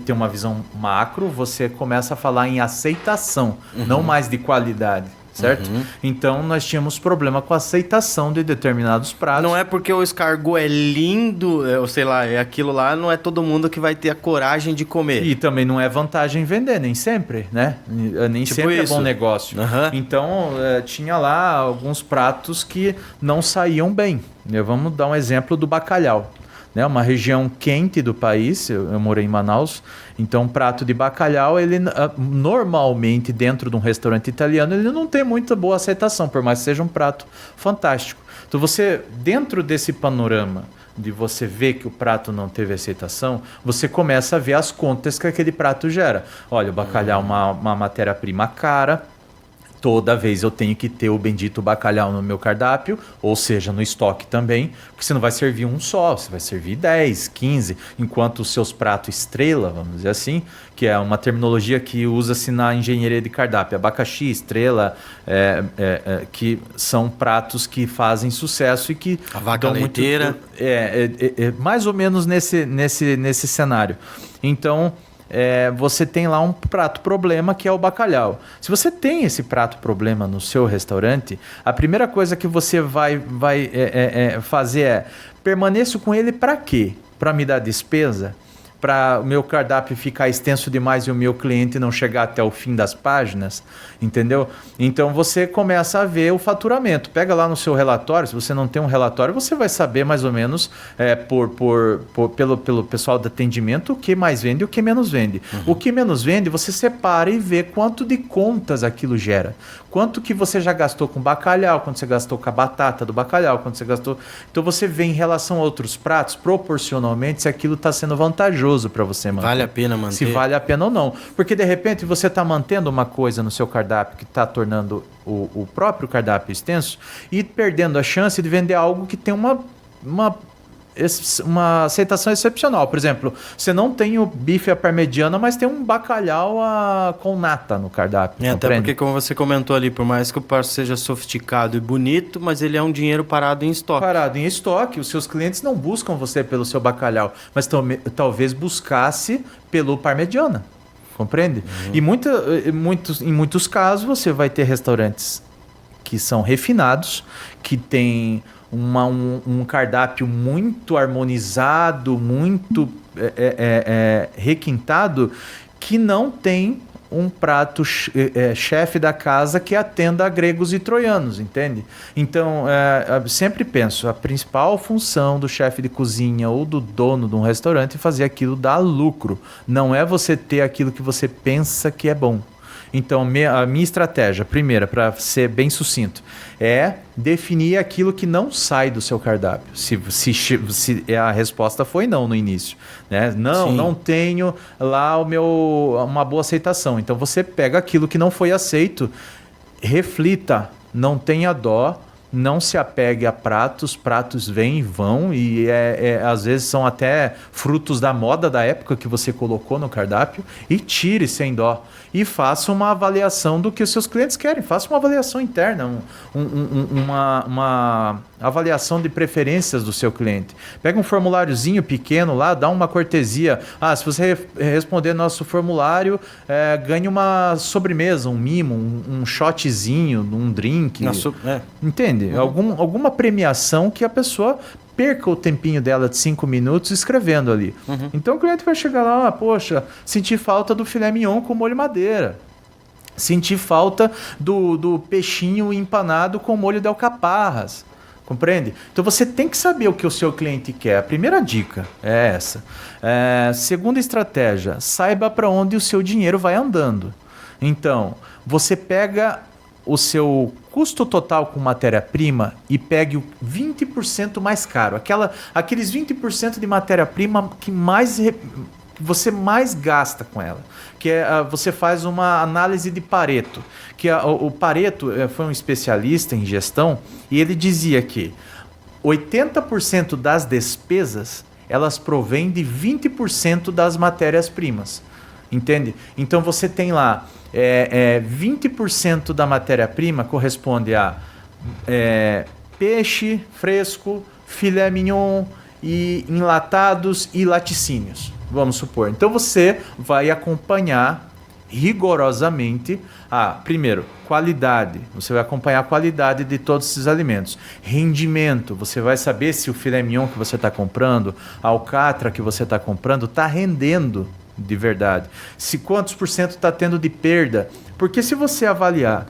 Speaker 2: tem uma visão macro, você começa a falar em aceitação, não mais de qualidade, certo? Então nós tínhamos problema com a aceitação de determinados pratos.
Speaker 1: Não é porque o escargot é lindo, sei lá, é aquilo lá, não é todo mundo que vai ter a coragem de comer.
Speaker 2: E também não é vantagem vender, nem sempre, né? Nem
Speaker 1: tipo
Speaker 2: sempre
Speaker 1: isso.
Speaker 2: É bom negócio. Então, tinha lá alguns pratos que não saíam bem. Vamos dar um exemplo do bacalhau. Uma região quente do país, eu morei em Manaus, então um prato de bacalhau, ele normalmente dentro de um restaurante italiano, ele não tem muita boa aceitação, por mais que seja um prato fantástico. Então você, dentro desse panorama de você ver que o prato não teve aceitação, você começa a ver as contas que aquele prato gera. Olha, o bacalhau é uma matéria-prima cara, toda vez eu tenho que ter o bendito bacalhau no meu cardápio, ou seja, no estoque também, porque você não vai servir um só, você vai servir 10, 15, enquanto os seus pratos estrela, vamos dizer assim, que é uma terminologia que usa-se na engenharia de cardápio, abacaxi, estrela, que são pratos que fazem sucesso e que...
Speaker 1: A vaca leiteira.
Speaker 2: Mais ou menos nesse cenário. Então... você tem lá um prato problema que é o bacalhau. Se você tem esse prato problema no seu restaurante, a primeira coisa que você vai fazer é permaneço com ele para quê? Para me dar despesa? para o meu cardápio ficar extenso demais e o meu cliente não chegar até o fim das páginas, entendeu? Então você começa a ver o faturamento. Pega lá no seu relatório, se você não tem um relatório, você vai saber mais ou menos pelo pessoal de atendimento o que mais vende e o que menos vende. O que menos vende, você separa e vê quanto de contas aquilo gera. Quanto que você já gastou com bacalhau, quanto você gastou com a batata do bacalhau, quanto você gastou... Então você vê em relação a outros pratos, proporcionalmente, se aquilo está sendo vantajoso para você manter.
Speaker 1: Vale a pena manter?
Speaker 2: Se vale a pena ou não. Porque de repente você está mantendo uma coisa no seu cardápio que está tornando o próprio cardápio extenso e perdendo a chance de vender algo que tem uma aceitação excepcional. Por exemplo, você não tem o bife à parmegiana, mas tem um bacalhau com nata no cardápio.
Speaker 1: Até porque, como você comentou ali, por mais que o prato seja sofisticado e bonito, mas ele é um dinheiro parado em estoque.
Speaker 2: Parado em estoque. Os seus clientes não buscam você pelo seu bacalhau, mas talvez buscasse pelo parmegiana. Compreende? E em muitos casos você vai ter restaurantes que são refinados, que têm um cardápio muito harmonizado, muito requintado, que não tem um prato chefe da casa que atenda a gregos e troianos, entende? Então, sempre penso, a principal função do chefe de cozinha ou do dono de um restaurante é fazer aquilo dar lucro. Não é você ter aquilo que você pensa que é bom. Então, a minha estratégia, primeira, para ser bem sucinto, é definir aquilo que não sai do seu cardápio. Se a resposta foi não no início, né? Não tenho lá uma boa aceitação. Então, você pega aquilo que não foi aceito, reflita, não tenha dó, não se apegue a pratos vêm e vão e às vezes são até frutos da moda da época que você colocou no cardápio e tire sem dó. E faça uma avaliação do que os seus clientes querem. Faça uma avaliação interna, uma avaliação de preferências do seu cliente. Pega um formuláriozinho pequeno lá, dá uma cortesia. Se você responder nosso formulário, ganhe uma sobremesa, um mimo, um shotzinho, um drink. Entende? Alguma premiação que a pessoa perca o tempinho dela de 5 minutos escrevendo ali. Então o cliente vai chegar lá, poxa, senti falta do filé mignon com molho madeira. Senti falta do peixinho empanado com molho de alcaparras. Compreende? Então você tem que saber o que o seu cliente quer. A primeira dica é essa. Segunda estratégia, saiba para onde o seu dinheiro vai andando. Então, você pega o seu custo total com matéria-prima e pegue o 20% mais caro. Aqueles 20% de matéria-prima que você mais gasta com ela. Você faz uma análise de Pareto. O Pareto foi um especialista em gestão e ele dizia que 80% das despesas elas provêm de 20% das matérias-primas. Entende? Então você tem lá 20% da matéria-prima corresponde a peixe fresco, filé mignon e enlatados e laticínios, vamos supor. Então você vai acompanhar rigorosamente primeiro, qualidade. Você vai acompanhar a qualidade de todos esses alimentos. Rendimento. Você vai saber se o filé mignon que você está comprando, a alcatra que você está comprando, está rendendo de verdade. Quantos por cento está tendo de perda? Porque se você avaliar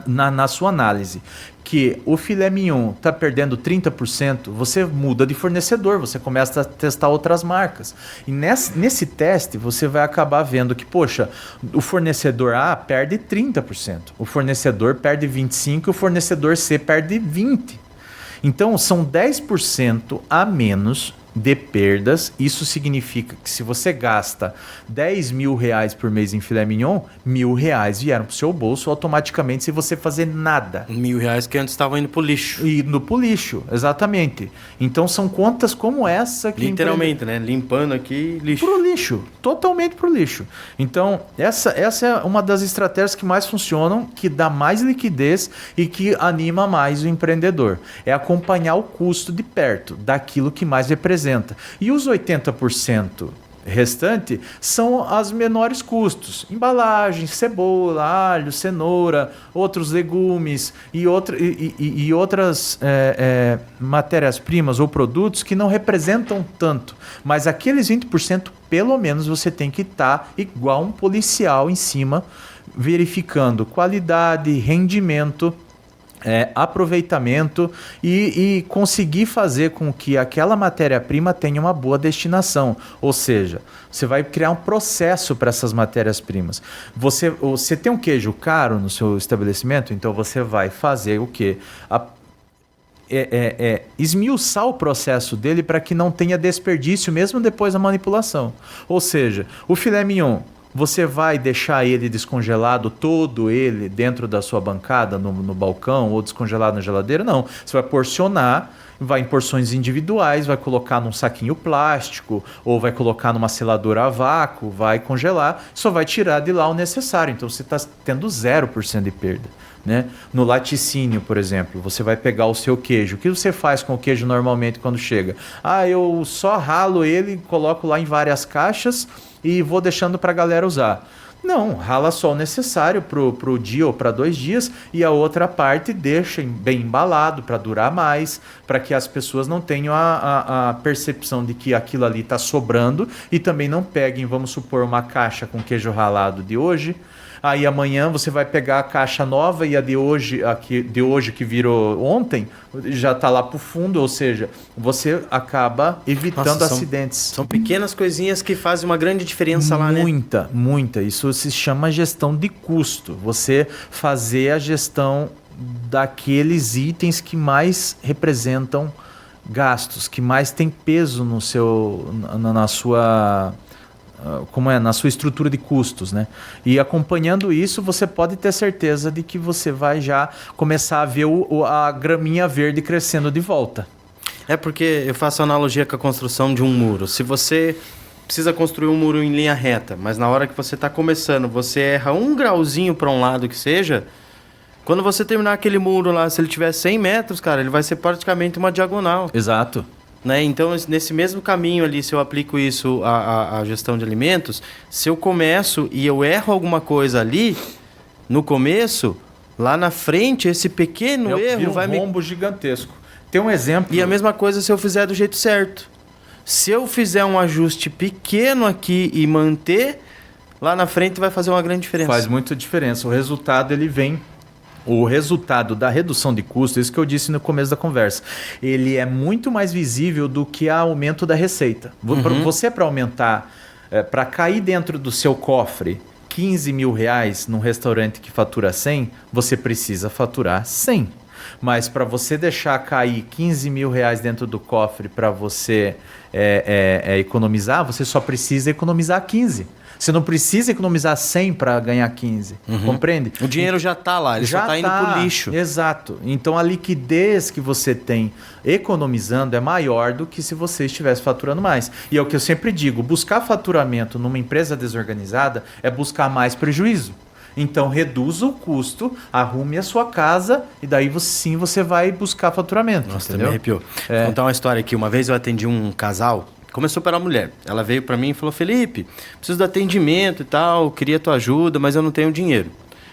Speaker 2: na sua análise que o filé mignon está perdendo 30%, você muda de fornecedor, você começa a testar outras marcas. E nesse teste você vai acabar vendo que, poxa, o fornecedor A perde 30%, o fornecedor perde 25% e o fornecedor C perde 20%. Então são 10% a menos de perdas. Isso significa que se você gasta 10 mil reais por mês em filé mignon, R$1.000 vieram para o seu bolso automaticamente sem você fazer nada.
Speaker 1: R$1.000 que antes estavam indo para o lixo.
Speaker 2: Indo para o lixo, exatamente. Então são contas como essa que...
Speaker 1: Literalmente, né? Limpando aqui, lixo.
Speaker 2: Pro lixo, totalmente pro lixo. Então essa é uma das estratégias que mais funcionam, que dá mais liquidez e que anima mais o empreendedor. É acompanhar o custo de perto, daquilo que mais representa. E os 80% restante são as menores custos. Embalagem, cebola, alho, cenoura, outros legumes e outras matérias-primas ou produtos que não representam tanto. Mas aqueles 20%, pelo menos, você tem que estar igual um policial em cima, verificando qualidade, rendimento, aproveitamento e conseguir fazer com que aquela matéria-prima tenha uma boa destinação. Ou seja, você vai criar um processo para essas matérias-primas. Você tem um queijo caro no seu estabelecimento, então você vai fazer o quê? Esmiuçar o processo dele para que não tenha desperdício mesmo depois da manipulação. Ou seja, o filé mignon, você vai deixar ele descongelado, todo ele, dentro da sua bancada, no balcão, ou descongelado na geladeira? Não. Você vai porcionar, vai em porções individuais, vai colocar num saquinho plástico, ou vai colocar numa seladora a vácuo, vai congelar, só vai tirar de lá o necessário. Então você está tendo 0% de perda. Né? No laticínio, por exemplo, você vai pegar o seu queijo. O que você faz com o queijo normalmente quando chega? Eu só ralo ele, coloco lá em várias caixas e vou deixando para a galera usar. Não, rala só o necessário pro dia ou para 2 dias e a outra parte deixa bem embalado para durar mais, para que as pessoas não tenham a percepção de que aquilo ali está sobrando e também não peguem, vamos supor, uma caixa com queijo ralado de hoje. Aí amanhã você vai pegar a caixa nova e a de hoje que virou ontem já está lá para o fundo, ou seja, você acaba evitando acidentes.
Speaker 1: São pequenas coisinhas que fazem uma grande diferença lá, né?
Speaker 2: Muita. Isso se chama gestão de custo. Você fazer a gestão daqueles itens que mais representam gastos, que mais tem peso na sua estrutura de custos, né? E acompanhando isso, você pode ter certeza de que você vai já começar a ver a graminha verde crescendo de volta.
Speaker 1: Porque eu faço analogia com a construção de um muro. Se você precisa construir um muro em linha reta, mas na hora que você está começando, você erra 1 grauzinho para um lado que seja, quando você terminar aquele muro lá, se ele tiver 100 metros, cara, ele vai ser praticamente uma diagonal.
Speaker 2: Exato.
Speaker 1: Né? Então, nesse mesmo caminho ali, se eu aplico isso à gestão de alimentos, se eu começo e eu erro alguma coisa ali, no começo, lá na frente, esse pequeno erro vai
Speaker 2: um rombo gigantesco. Tem um exemplo...
Speaker 1: E a mesma coisa se eu fizer do jeito certo. Se eu fizer um ajuste pequeno aqui e manter, lá na frente vai fazer uma grande diferença.
Speaker 2: Faz muita diferença. O resultado, ele vem... O resultado da redução de custos, isso que eu disse no começo da conversa, ele é muito mais visível do que o aumento da receita. Para aumentar, para cair dentro do seu cofre 15 mil reais num restaurante que fatura 100, você precisa faturar 100. Mas para você deixar cair 15 mil reais dentro do cofre para você economizar, você só precisa economizar 15. Você não precisa economizar 100 para ganhar 15, compreende?
Speaker 1: O dinheiro já está lá, ele já está indo para o lixo.
Speaker 2: Exato. Então a liquidez que você tem economizando é maior do que se você estivesse faturando mais. E é o que eu sempre digo, buscar faturamento numa empresa desorganizada é buscar mais prejuízo. Então reduza o custo, arrume a sua casa e daí você vai buscar faturamento.
Speaker 1: Nossa,
Speaker 2: entendeu?
Speaker 1: Me arrepiou. Vou contar uma história aqui. Uma vez eu atendi um casal. Começou pela mulher. Ela veio para mim e falou: Felipe, preciso de atendimento e tal, queria tua ajuda, mas eu não tenho dinheiro.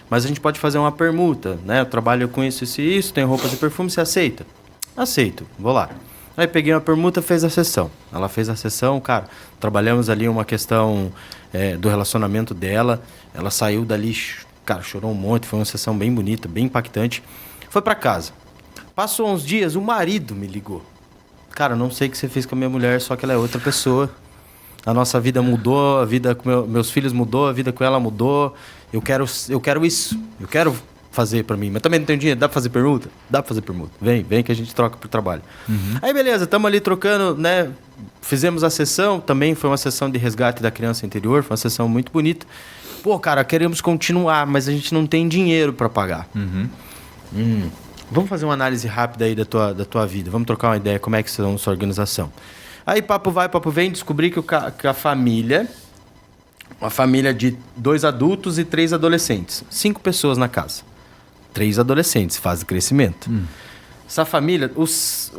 Speaker 1: Mas a gente pode fazer uma permuta, né? Eu trabalho com isso, tenho roupas e perfume, você aceita? Aceito, vou lá. Aí peguei uma permuta, fez a sessão. Ela fez a sessão, cara, trabalhamos ali uma questão do relacionamento dela. Ela saiu dali, cara, chorou um monte, foi uma sessão bem bonita, bem impactante. Foi para casa. Passou uns dias, o marido me ligou. Cara, não sei o que você fez com a minha mulher, só que ela é outra pessoa. A nossa vida mudou, a vida com meus filhos mudou, a vida com ela mudou. Eu quero isso. Eu quero fazer pra mim. Mas também não tenho dinheiro. Dá pra fazer permuta? Dá pra fazer permuta. Vem que a gente troca pro trabalho. Aí beleza, estamos ali trocando, né? Fizemos a sessão. Também foi uma sessão de resgate da criança interior. Foi uma sessão muito bonita. Pô, cara, queremos continuar, mas a gente não tem dinheiro pra pagar. Vamos fazer uma análise rápida aí da tua vida. Vamos trocar uma ideia como é que são a sua organização. Aí papo vai, papo vem, descobri que a família... Uma família de 2 adultos e 3 adolescentes. 5 pessoas na casa. 3 adolescentes, fase de crescimento. Essa família, os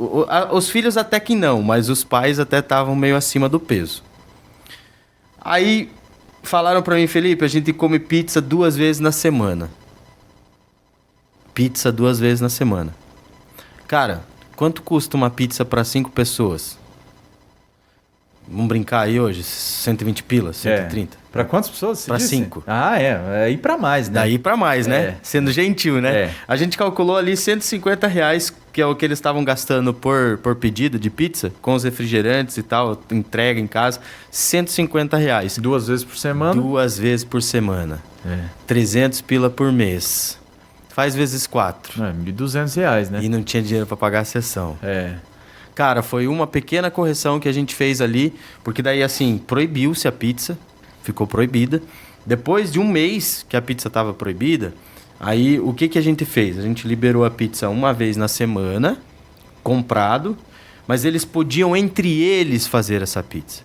Speaker 1: filhos até que não, mas os pais até estavam meio acima do peso. Aí falaram pra mim, Felipe, a gente come pizza 2 vezes na semana. Pizza 2 vezes na semana. Cara, quanto custa uma pizza pra 5 pessoas? Vamos brincar aí hoje? 120 pila, 130?
Speaker 2: Para quantas pessoas?
Speaker 1: Para 5.
Speaker 2: Ah, é ir para mais, né?
Speaker 1: Daí para mais, né? Sendo gentil, né? A gente calculou ali R$150, que é o que eles estavam gastando por pedido de pizza, com os refrigerantes e tal, entrega em casa. R$150.
Speaker 2: 2 vezes por semana?
Speaker 1: 2 vezes por semana. 300 pila por mês. Faz vezes 4.
Speaker 2: R$1.200, né?
Speaker 1: E não tinha dinheiro para pagar a sessão. Cara, foi uma pequena correção que a gente fez ali, porque daí, assim, proibiu-se a pizza, ficou proibida. Depois de um mês que a pizza estava proibida, aí o que a gente fez? A gente liberou a pizza uma vez na semana, comprado, mas eles podiam, entre eles, fazer essa pizza.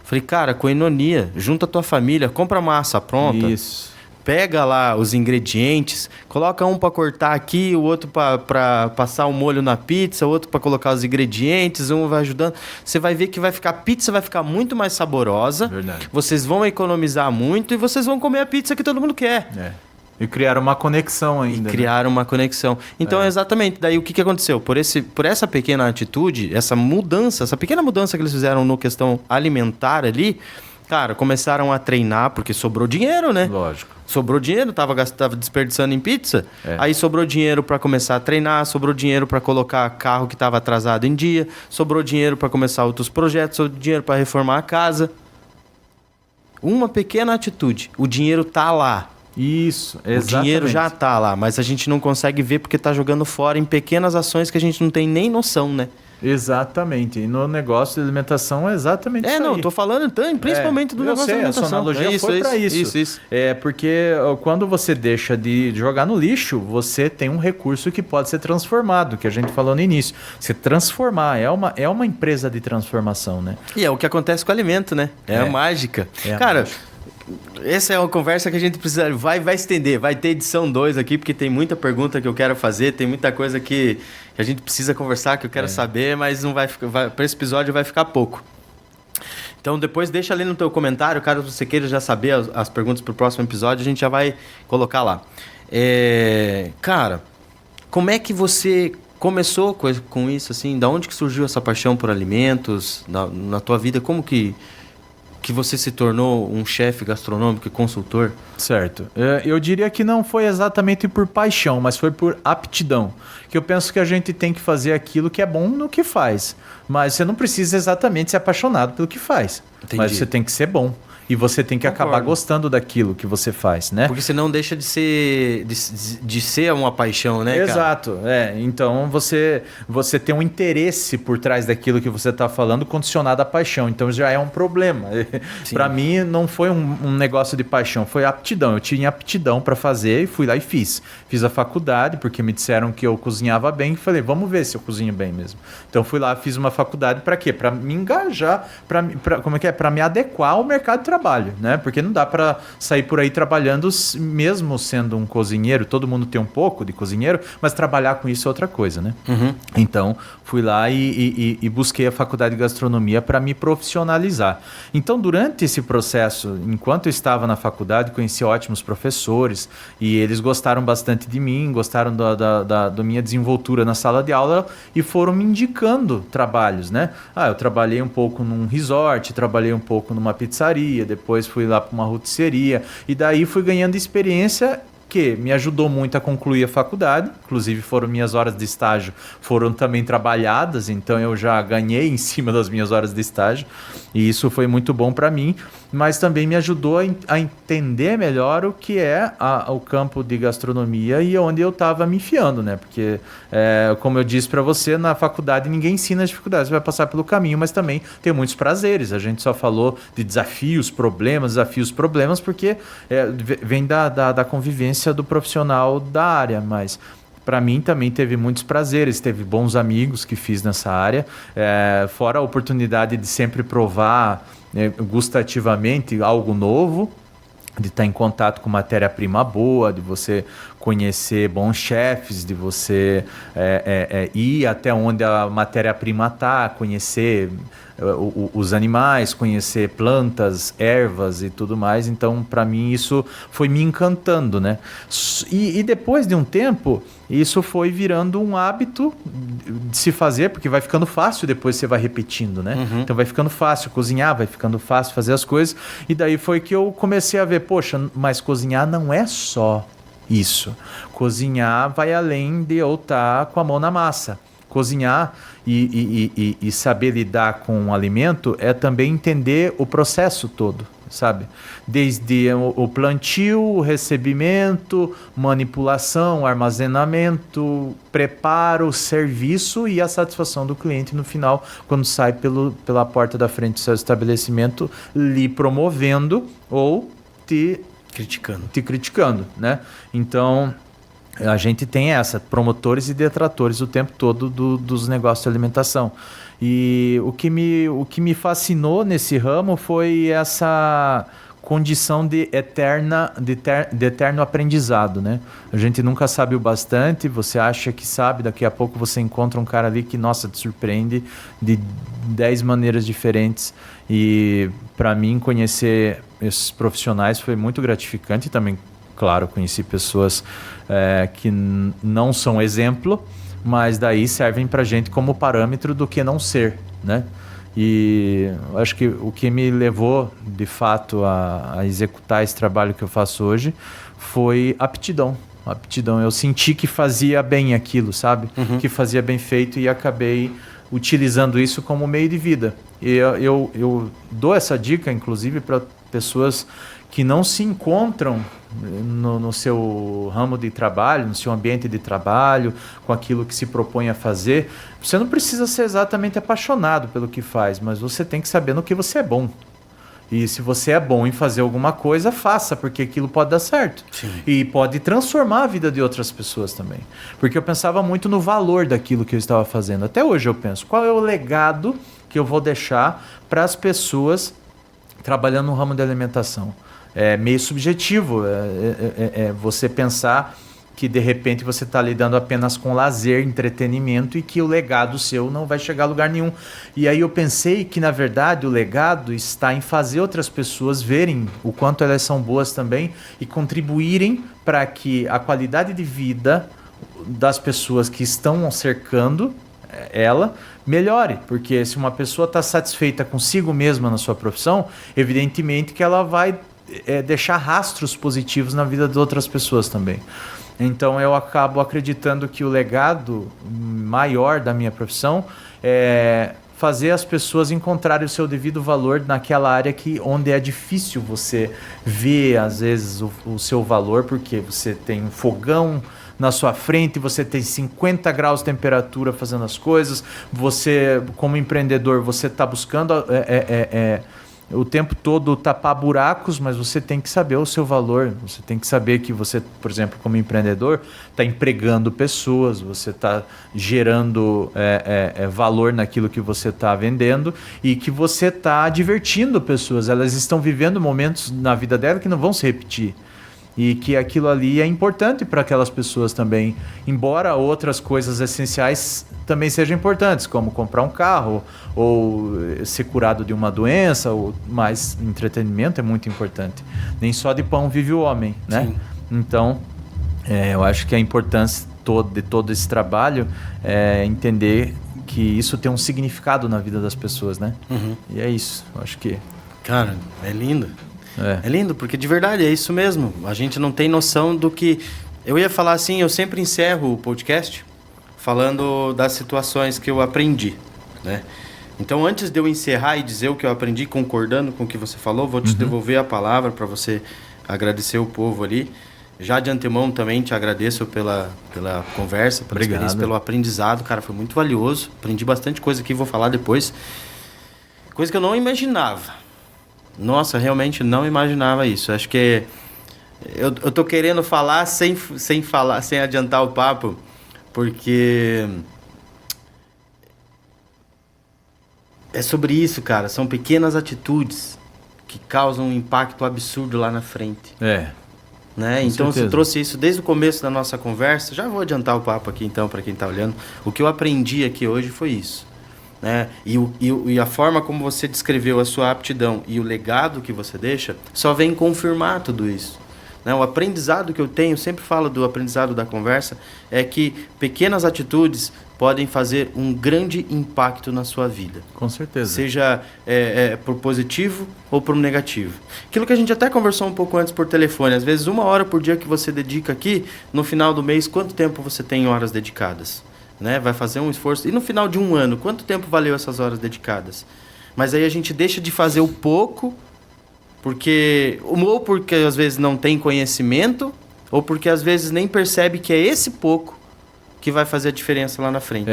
Speaker 1: Falei, cara, coinonia, junta a tua família, compra massa pronta.
Speaker 2: Isso.
Speaker 1: Pega lá os ingredientes, coloca um para cortar aqui, o outro para passar o molho na pizza, o outro para colocar os ingredientes, um vai ajudando. Você vai ver que a pizza vai ficar muito mais saborosa.
Speaker 2: Verdade.
Speaker 1: Vocês vão economizar muito e vocês vão comer a pizza que todo mundo quer.
Speaker 2: E criaram uma conexão ainda.
Speaker 1: Criaram uma conexão. Então, exatamente. Daí, o que aconteceu? Por essa pequena atitude, essa pequena mudança que eles fizeram no questão alimentar ali, cara, começaram a treinar, porque sobrou dinheiro, né?
Speaker 2: Lógico.
Speaker 1: Sobrou dinheiro, tava desperdiçando em pizza. Aí sobrou dinheiro para começar a treinar, sobrou dinheiro para colocar carro que estava atrasado em dia, sobrou dinheiro para começar outros projetos, sobrou dinheiro para reformar a casa. Uma pequena atitude. O dinheiro tá lá.
Speaker 2: Isso, exatamente.
Speaker 1: O dinheiro já tá lá, mas a gente não consegue ver porque tá jogando fora em pequenas ações que a gente não tem nem noção, né?
Speaker 2: Exatamente. E no negócio de alimentação é exatamente isso aí.
Speaker 1: Tô falando então, principalmente do negócio de alimentação.
Speaker 2: A sua analogia foi para isso.
Speaker 1: Isso.
Speaker 2: Porque quando você deixa de jogar no lixo, você tem um recurso que pode ser transformado, que a gente falou no início. Você transformar, é uma empresa de transformação, né?
Speaker 1: E é o que acontece com o alimento, né? É a mágica. Cara, essa é uma conversa que a gente precisa... Vai estender, vai ter edição 2 aqui, porque tem muita pergunta que eu quero fazer, tem muita coisa que a gente precisa conversar, que eu quero saber, mas não vai ficar... Para esse episódio vai ficar pouco. Então depois deixa ali no teu comentário, caso você queira já saber as perguntas para o próximo episódio, a gente já vai colocar lá. Cara, como é que você começou com isso, assim? Da onde que surgiu essa paixão por alimentos na tua vida? Como que você se tornou um chefe gastronômico e consultor?
Speaker 2: Certo. Eu diria que não foi exatamente por paixão, mas foi por aptidão. Que eu penso que a gente tem que fazer aquilo que é bom no que faz. Mas você não precisa exatamente ser apaixonado pelo que faz. Entendi. Mas você tem que ser bom. E você tem que acabar gostando daquilo que você faz, né?
Speaker 1: Porque senão deixa de ser uma paixão, né, cara?
Speaker 2: Exato. Então você tem um interesse por trás daquilo que você está falando condicionado à paixão. Então já é um problema. Para mim não foi um negócio de paixão, foi aptidão. Eu tinha aptidão para fazer e fui lá e fiz. Fiz a faculdade porque me disseram que eu cozinhava bem e falei, vamos ver se eu cozinho bem mesmo. Então fui lá, fiz uma faculdade para quê? Para me engajar, para me adequar ao mercado de trabalho, né? Porque não dá para sair por aí trabalhando mesmo sendo um cozinheiro. Todo mundo tem um pouco de cozinheiro, mas trabalhar com isso é outra coisa, né? Então fui lá e busquei a faculdade de gastronomia para me profissionalizar. Então durante esse processo, enquanto eu estava na faculdade, conheci ótimos professores e eles gostaram bastante de mim, gostaram da minha desenvoltura na sala de aula e foram me indicando trabalhos, né? Eu trabalhei um pouco num resort, trabalhei um pouco numa pizzaria, depois fui lá para uma rotisseria e daí fui ganhando experiência que me ajudou muito a concluir a faculdade. Inclusive minhas horas de estágio foram também trabalhadas, então eu já ganhei em cima das minhas horas de estágio e isso foi muito bom para mim, mas também me ajudou a entender melhor o que é o campo de gastronomia e onde eu estava me enfiando, né? Porque, como eu disse para você, na faculdade ninguém ensina as dificuldades, você vai passar pelo caminho, mas também tem muitos prazeres. A gente só falou de desafios, problemas, porque vem da convivência do profissional da área, mas para mim também teve muitos prazeres, teve bons amigos que fiz nessa área, fora a oportunidade de sempre provar gustativamente algo novo. de estar em contato com matéria-prima boa, de você conhecer bons chefes, de você ir até onde a matéria-prima está, conhecer os animais, conhecer plantas, ervas e tudo mais. Então, para mim, isso foi me encantando, né? E depois de um tempo, isso foi virando um hábito de se fazer, porque vai ficando fácil depois você vai repetindo, né?
Speaker 1: Uhum.
Speaker 2: Então vai ficando fácil cozinhar, vai ficando fácil fazer as coisas. E daí foi que eu comecei a ver, poxa, mas cozinhar não é só isso. Cozinhar vai além de eu estar com a mão na massa. Cozinhar e saber lidar com o alimento é também entender o processo todo, sabe? Desde o plantio, o recebimento, manipulação, armazenamento, preparo, serviço e a satisfação do cliente no final, quando sai pela porta da frente do seu estabelecimento, lhe promovendo ou te criticando, né? Então, a gente tem promotores e detratores o tempo todo dos negócios de alimentação. E o que me fascinou nesse ramo foi essa condição de eterno aprendizado, né? A gente nunca sabe o bastante, você acha que sabe, daqui a pouco você encontra um cara ali que, nossa, te surpreende de 10 maneiras diferentes. E para mim, conhecer esses profissionais foi muito gratificante. Também, claro, conheci pessoas que não são exemplo, mas daí servem para gente como parâmetro do que não ser, né? E acho que o que me levou, de fato, a executar esse trabalho que eu faço hoje foi aptidão. Eu senti que fazia bem aquilo, sabe?
Speaker 1: Uhum.
Speaker 2: Que fazia bem feito e acabei utilizando isso como meio de vida. E eu dou essa dica, inclusive, para pessoas que não se encontram no seu ramo de trabalho, no seu ambiente de trabalho, com aquilo que se propõe a fazer. Você não precisa ser exatamente apaixonado pelo que faz, mas você tem que saber no que você é bom. E se você é bom em fazer alguma coisa, faça, porque aquilo pode dar certo.
Speaker 1: Sim.
Speaker 2: E pode transformar a vida de outras pessoas também. Porque eu pensava muito no valor daquilo que eu estava fazendo. Até hoje eu penso, qual é o legado que eu vou deixar para as pessoas trabalhando no ramo de alimentação? É meio subjetivo, você pensar que de repente você está lidando apenas com lazer, entretenimento e que o legado seu não vai chegar a lugar nenhum. E aí eu pensei que, na verdade, o legado está em fazer outras pessoas verem o quanto elas são boas também e contribuírem para que a qualidade de vida das pessoas que estão cercando ela melhore. Porque se uma pessoa está satisfeita consigo mesma na sua profissão, evidentemente que ela vai deixar rastros positivos na vida de outras pessoas também. Então eu acabo acreditando que o legado maior da minha profissão é fazer as pessoas encontrarem o seu devido valor naquela área onde é difícil você ver, às vezes, o seu valor, porque você tem um fogão na sua frente, você tem 50 graus de temperatura fazendo as coisas, você, como empreendedor, você está buscando o tempo todo tapar buracos, mas você tem que saber o seu valor. Você tem que saber que você, por exemplo, como empreendedor, está empregando pessoas, você está gerando valor naquilo que você está vendendo e que você está divertindo pessoas. Elas estão vivendo momentos na vida dela que não vão se repetir. E que aquilo ali é importante para aquelas pessoas também. Embora outras coisas essenciais também sejam importantes, como comprar um carro ou ser curado de uma doença, mas entretenimento é muito importante. Nem só de pão vive o homem, né?
Speaker 1: Sim.
Speaker 2: Então, eu acho que a importância de todo esse trabalho é entender que isso tem um significado na vida das pessoas, né?
Speaker 1: Uhum.
Speaker 2: E é isso, eu acho que...
Speaker 1: Cara, é lindo. É lindo, porque de verdade é isso mesmo. A gente não tem noção do que... Eu ia falar assim, eu sempre encerro o podcast falando das situações que eu aprendi, né? Então, antes de eu encerrar e dizer o que eu aprendi, concordando com o que você falou, vou te devolver a palavra para você agradecer o povo ali. Já de antemão também te agradeço pela conversa, pela experiência, pelo aprendizado. Cara, foi muito valioso. Aprendi bastante coisa que vou falar depois. Coisa que eu não imaginava. Nossa, realmente não imaginava isso. Acho que eu tô querendo falar sem falar, sem adiantar o papo, porque é sobre isso, cara. São pequenas atitudes que causam um impacto absurdo lá na frente. Né?
Speaker 2: Com
Speaker 1: Então
Speaker 2: certeza.
Speaker 1: você trouxe isso desde o começo da nossa conversa. Já vou adiantar o papo aqui então para quem está olhando. O que eu aprendi aqui hoje foi isso. Né? E a forma como você descreveu a sua aptidão e o legado que você deixa só vem confirmar tudo isso. Né? O aprendizado que eu tenho, sempre falo do aprendizado da conversa, é que pequenas atitudes podem fazer um grande impacto na sua vida.
Speaker 2: Com certeza.
Speaker 1: Seja por positivo ou por negativo. Aquilo que a gente até conversou um pouco antes por telefone, às vezes 1 hora por dia que você dedica aqui, no final do mês, quanto tempo você tem em horas dedicadas? Né? Vai fazer um esforço. E no final de 1 ano, quanto tempo valeu essas horas dedicadas? Mas aí a gente deixa de fazer o pouco, ou porque às vezes não tem conhecimento, ou porque às vezes nem percebe que é esse pouco que vai fazer a diferença lá na frente.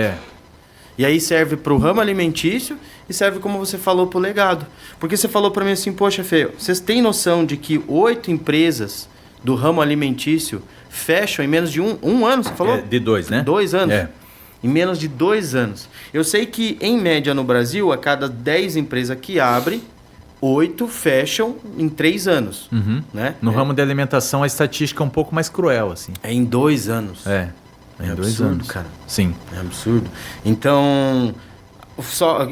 Speaker 1: E aí serve para o ramo alimentício e serve, como você falou, para o legado. Porque você falou para mim assim, poxa, Fê, vocês têm noção de que 8 empresas do ramo alimentício fecham em menos de um ano, você falou?
Speaker 2: De 2, né?
Speaker 1: 2 anos. Em menos de 2 anos. Eu sei que, em média, no Brasil, a cada 10 empresas que abrem, 8 fecham em 3 anos. Né?
Speaker 2: No ramo de alimentação, a estatística é um pouco mais cruel, assim.
Speaker 1: É em 2 anos.
Speaker 2: É
Speaker 1: É
Speaker 2: 2
Speaker 1: absurdo,
Speaker 2: anos.
Speaker 1: cara.
Speaker 2: Sim.
Speaker 1: É absurdo. Então,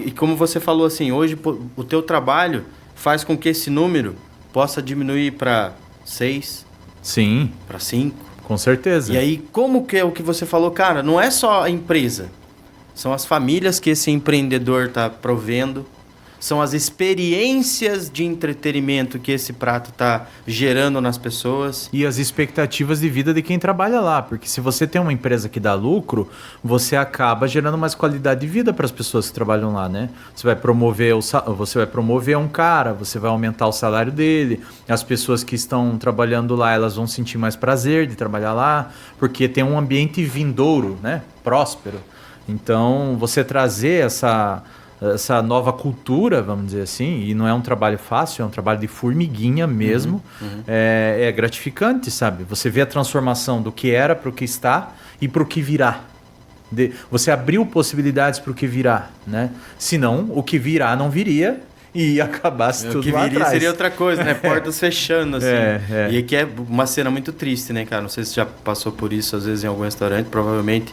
Speaker 1: e como você falou assim, hoje o teu trabalho faz com que esse número possa diminuir para 6,
Speaker 2: Sim,
Speaker 1: para 5.
Speaker 2: com certeza.
Speaker 1: E aí, como que é o que você falou, cara, não é só a empresa, são as famílias que esse empreendedor está provendo, são as experiências de entretenimento que esse prato está gerando nas pessoas.
Speaker 2: E as expectativas de vida de quem trabalha lá. Porque se você tem uma empresa que dá lucro, você acaba gerando mais qualidade de vida para as pessoas que trabalham lá, né? Você vai promover um cara, você vai aumentar o salário dele. As pessoas que estão trabalhando lá, elas vão sentir mais prazer de trabalhar lá, porque tem um ambiente vindouro, né? Próspero. Então, você trazer essa nova cultura, vamos dizer assim, e não é um trabalho fácil, é um trabalho de formiguinha mesmo, é gratificante, sabe? Você vê a transformação do que era para o que está e para o que virá. Você abriu possibilidades para o que virá, né? Senão, o que virá não viria e acabasse tudo lá atrás. O que viria
Speaker 1: seria outra coisa, né? Portas fechando, assim.
Speaker 2: E
Speaker 1: que é uma cena muito triste, né, cara? Não sei se já passou por isso, às vezes, em algum restaurante, provavelmente.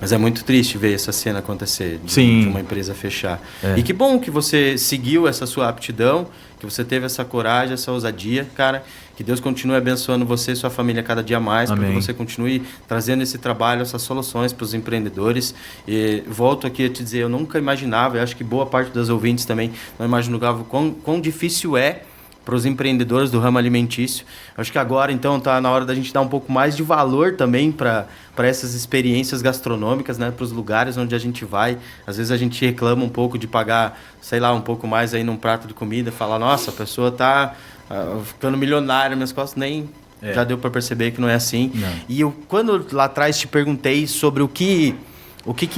Speaker 1: Mas é muito triste ver essa cena acontecer, de uma empresa fechar. E que bom que você seguiu essa sua aptidão, que você teve essa coragem, essa ousadia, cara. Que Deus continue abençoando você e sua família cada dia mais, para que você continue trazendo esse trabalho, essas soluções para os empreendedores. E volto aqui a te dizer, eu nunca imaginava, eu acho que boa parte das ouvintes também não imaginava quão difícil é para os empreendedores do ramo alimentício. Acho que agora, então, está na hora da gente dar um pouco mais de valor também para essas experiências gastronômicas, né? Para os lugares onde a gente vai. Às vezes a gente reclama um pouco de pagar, sei lá, um pouco mais aí num prato de comida, falar, nossa, a pessoa está ficando milionária, minhas costas nem... Já deu para perceber que não é assim.
Speaker 2: Não.
Speaker 1: E eu, quando lá atrás te perguntei sobre o que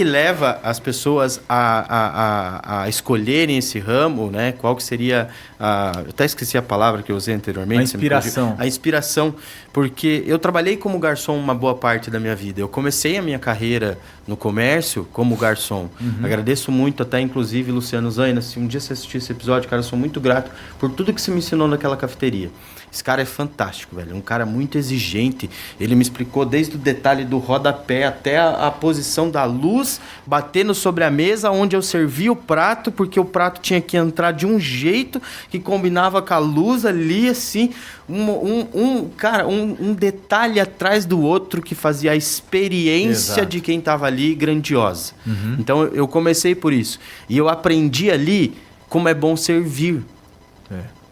Speaker 1: leva as pessoas a escolherem esse ramo, né? Qual que seria eu até esqueci a palavra que eu usei anteriormente.
Speaker 2: A inspiração.
Speaker 1: A inspiração, porque eu trabalhei como garçom uma boa parte da minha vida. Eu comecei a minha carreira no comércio como garçom. Agradeço muito até, inclusive, Luciano Zaina. Se um dia você assistir esse episódio, cara, eu sou muito grato por tudo que você me ensinou naquela cafeteria. Esse cara é fantástico, velho. É um cara muito exigente. Ele me explicou desde o detalhe do rodapé até a posição da luz batendo sobre a mesa onde eu servi o prato, porque o prato tinha que entrar de um jeito que combinava com a luz ali, assim. Um detalhe atrás do outro que fazia a experiência de quem estava ali grandiosa. Então, eu comecei por isso. E eu aprendi ali como é bom servir.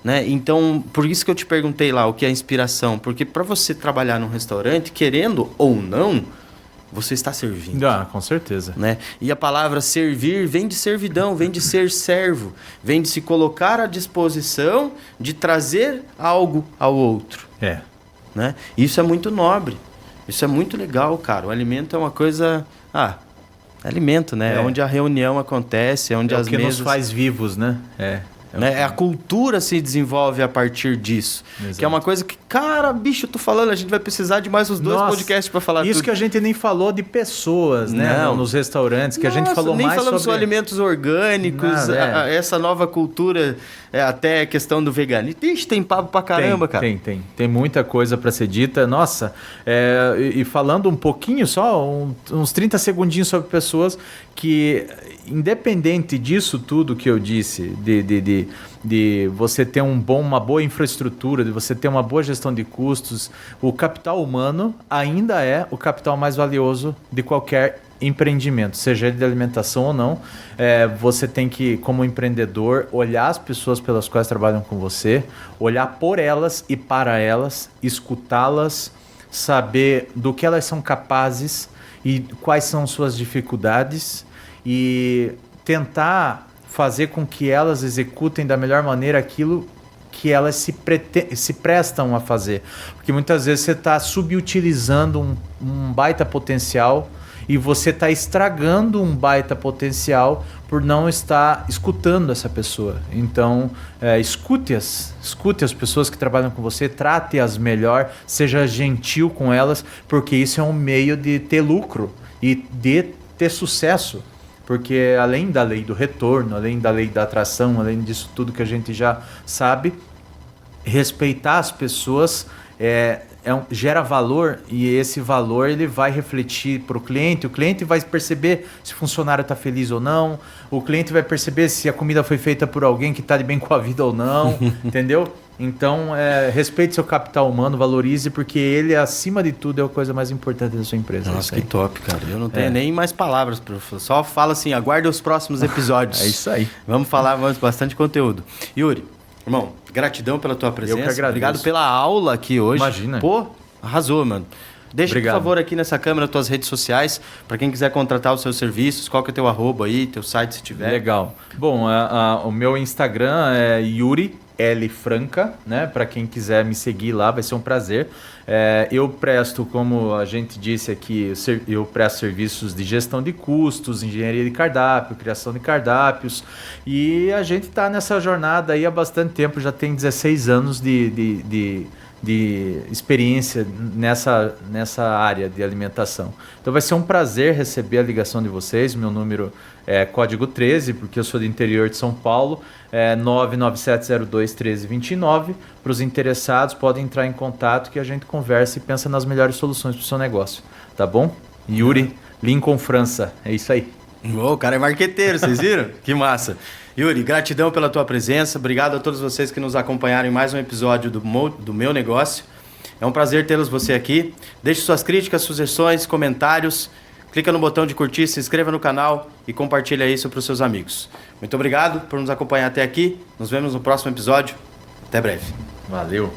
Speaker 1: Né? Então, por isso que eu te perguntei lá o que é inspiração. Porque para você trabalhar num restaurante, querendo ou não, você está servindo.
Speaker 2: Com certeza.
Speaker 1: Né? E a palavra servir vem de servidão, vem de ser servo, vem de se colocar à disposição de trazer algo ao outro. Né? Isso é muito nobre. Isso é muito legal, cara. O alimento é uma coisa... alimento, né? É onde a reunião acontece, é onde as mesas...
Speaker 2: É o que nos faz vivos, né?
Speaker 1: Né? A cultura se desenvolve a partir disso.
Speaker 2: Exato.
Speaker 1: Que é uma coisa que, cara, bicho, eu tô falando, a gente vai precisar de mais uns 2 podcasts para falar
Speaker 2: isso
Speaker 1: tudo.
Speaker 2: que a gente nem falou de pessoas, né?
Speaker 1: Não.
Speaker 2: Nos restaurantes, que a gente falou
Speaker 1: nem
Speaker 2: mais
Speaker 1: falamos
Speaker 2: sobre...
Speaker 1: alimentos orgânicos, essa nova cultura, até a questão do veganismo. Ixi, tem papo pra caramba, cara.
Speaker 2: Tem muita coisa para ser dita. Nossa, e falando um pouquinho só, uns 30 segundinhos sobre pessoas que, independente disso tudo que eu disse, de você ter uma boa infraestrutura, de você ter uma boa gestão de custos, o capital humano ainda é o capital mais valioso de qualquer empreendimento, seja ele de alimentação ou não. Você tem que, como empreendedor, olhar as pessoas pelas quais trabalham com você, olhar por elas e para elas, escutá-las, saber do que elas são capazes e quais são suas dificuldades e tentar fazer com que elas executem da melhor maneira aquilo que elas se prestam a fazer. Porque muitas vezes você está subutilizando um baita potencial e você está estragando um baita potencial por não estar escutando essa pessoa. Então, escute as pessoas que trabalham com você, trate-as melhor, seja gentil com elas, porque isso é um meio de ter lucro e de ter sucesso. Porque além da lei do retorno, além da lei da atração, além disso tudo que a gente já sabe, respeitar as pessoas gera valor, e esse valor ele vai refletir para o cliente vai perceber se o funcionário está feliz ou não, o cliente vai perceber se a comida foi feita por alguém que está de bem com a vida ou não, entendeu? Então, respeite seu capital humano, valorize, porque ele, acima de tudo, é a coisa mais importante da sua empresa.
Speaker 1: Nossa, que top, cara. Eu não tenho nem mais palavras para falar. Só fala assim, aguarde os próximos episódios.
Speaker 2: É isso aí.
Speaker 1: Vamos falar bastante conteúdo. Yuri, irmão, gratidão pela tua presença.
Speaker 2: Eu que agradeço.
Speaker 1: Obrigado pela aula aqui hoje.
Speaker 2: Imagina.
Speaker 1: Pô, arrasou, mano. Deixa, Obrigado. Por favor, aqui nessa câmera tuas redes sociais, para quem quiser contratar os seus serviços, qual que é teu arroba aí, teu site, se tiver.
Speaker 2: Legal. Bom, o meu Instagram é Yuri L. Franca, né? Para quem quiser me seguir lá, vai ser um prazer. Eu presto, como a gente disse aqui, eu presto serviços de gestão de custos, engenharia de cardápio, criação de cardápios, e a gente está nessa jornada aí há bastante tempo, já tem 16 anos de experiência nessa área de alimentação. Então vai ser um prazer receber a ligação de vocês. Meu número é código 13, porque eu sou do interior de São Paulo, 997021329. Para os interessados, podem entrar em contato que a gente conversa e pensa nas melhores soluções para o seu negócio. Tá bom? Yuri, Lincoln, França. É isso aí.
Speaker 1: O cara é marqueteiro, vocês viram? Que massa. Yuri, gratidão pela tua presença. Obrigado a todos vocês que nos acompanharam em mais um episódio do Meu Negócio. É um prazer tê-los você aqui. Deixe suas críticas, sugestões, comentários. Clica no botão de curtir, se inscreva no canal e compartilha isso para os seus amigos. Muito obrigado por nos acompanhar até aqui. Nos vemos no próximo episódio. Até breve.
Speaker 2: Valeu.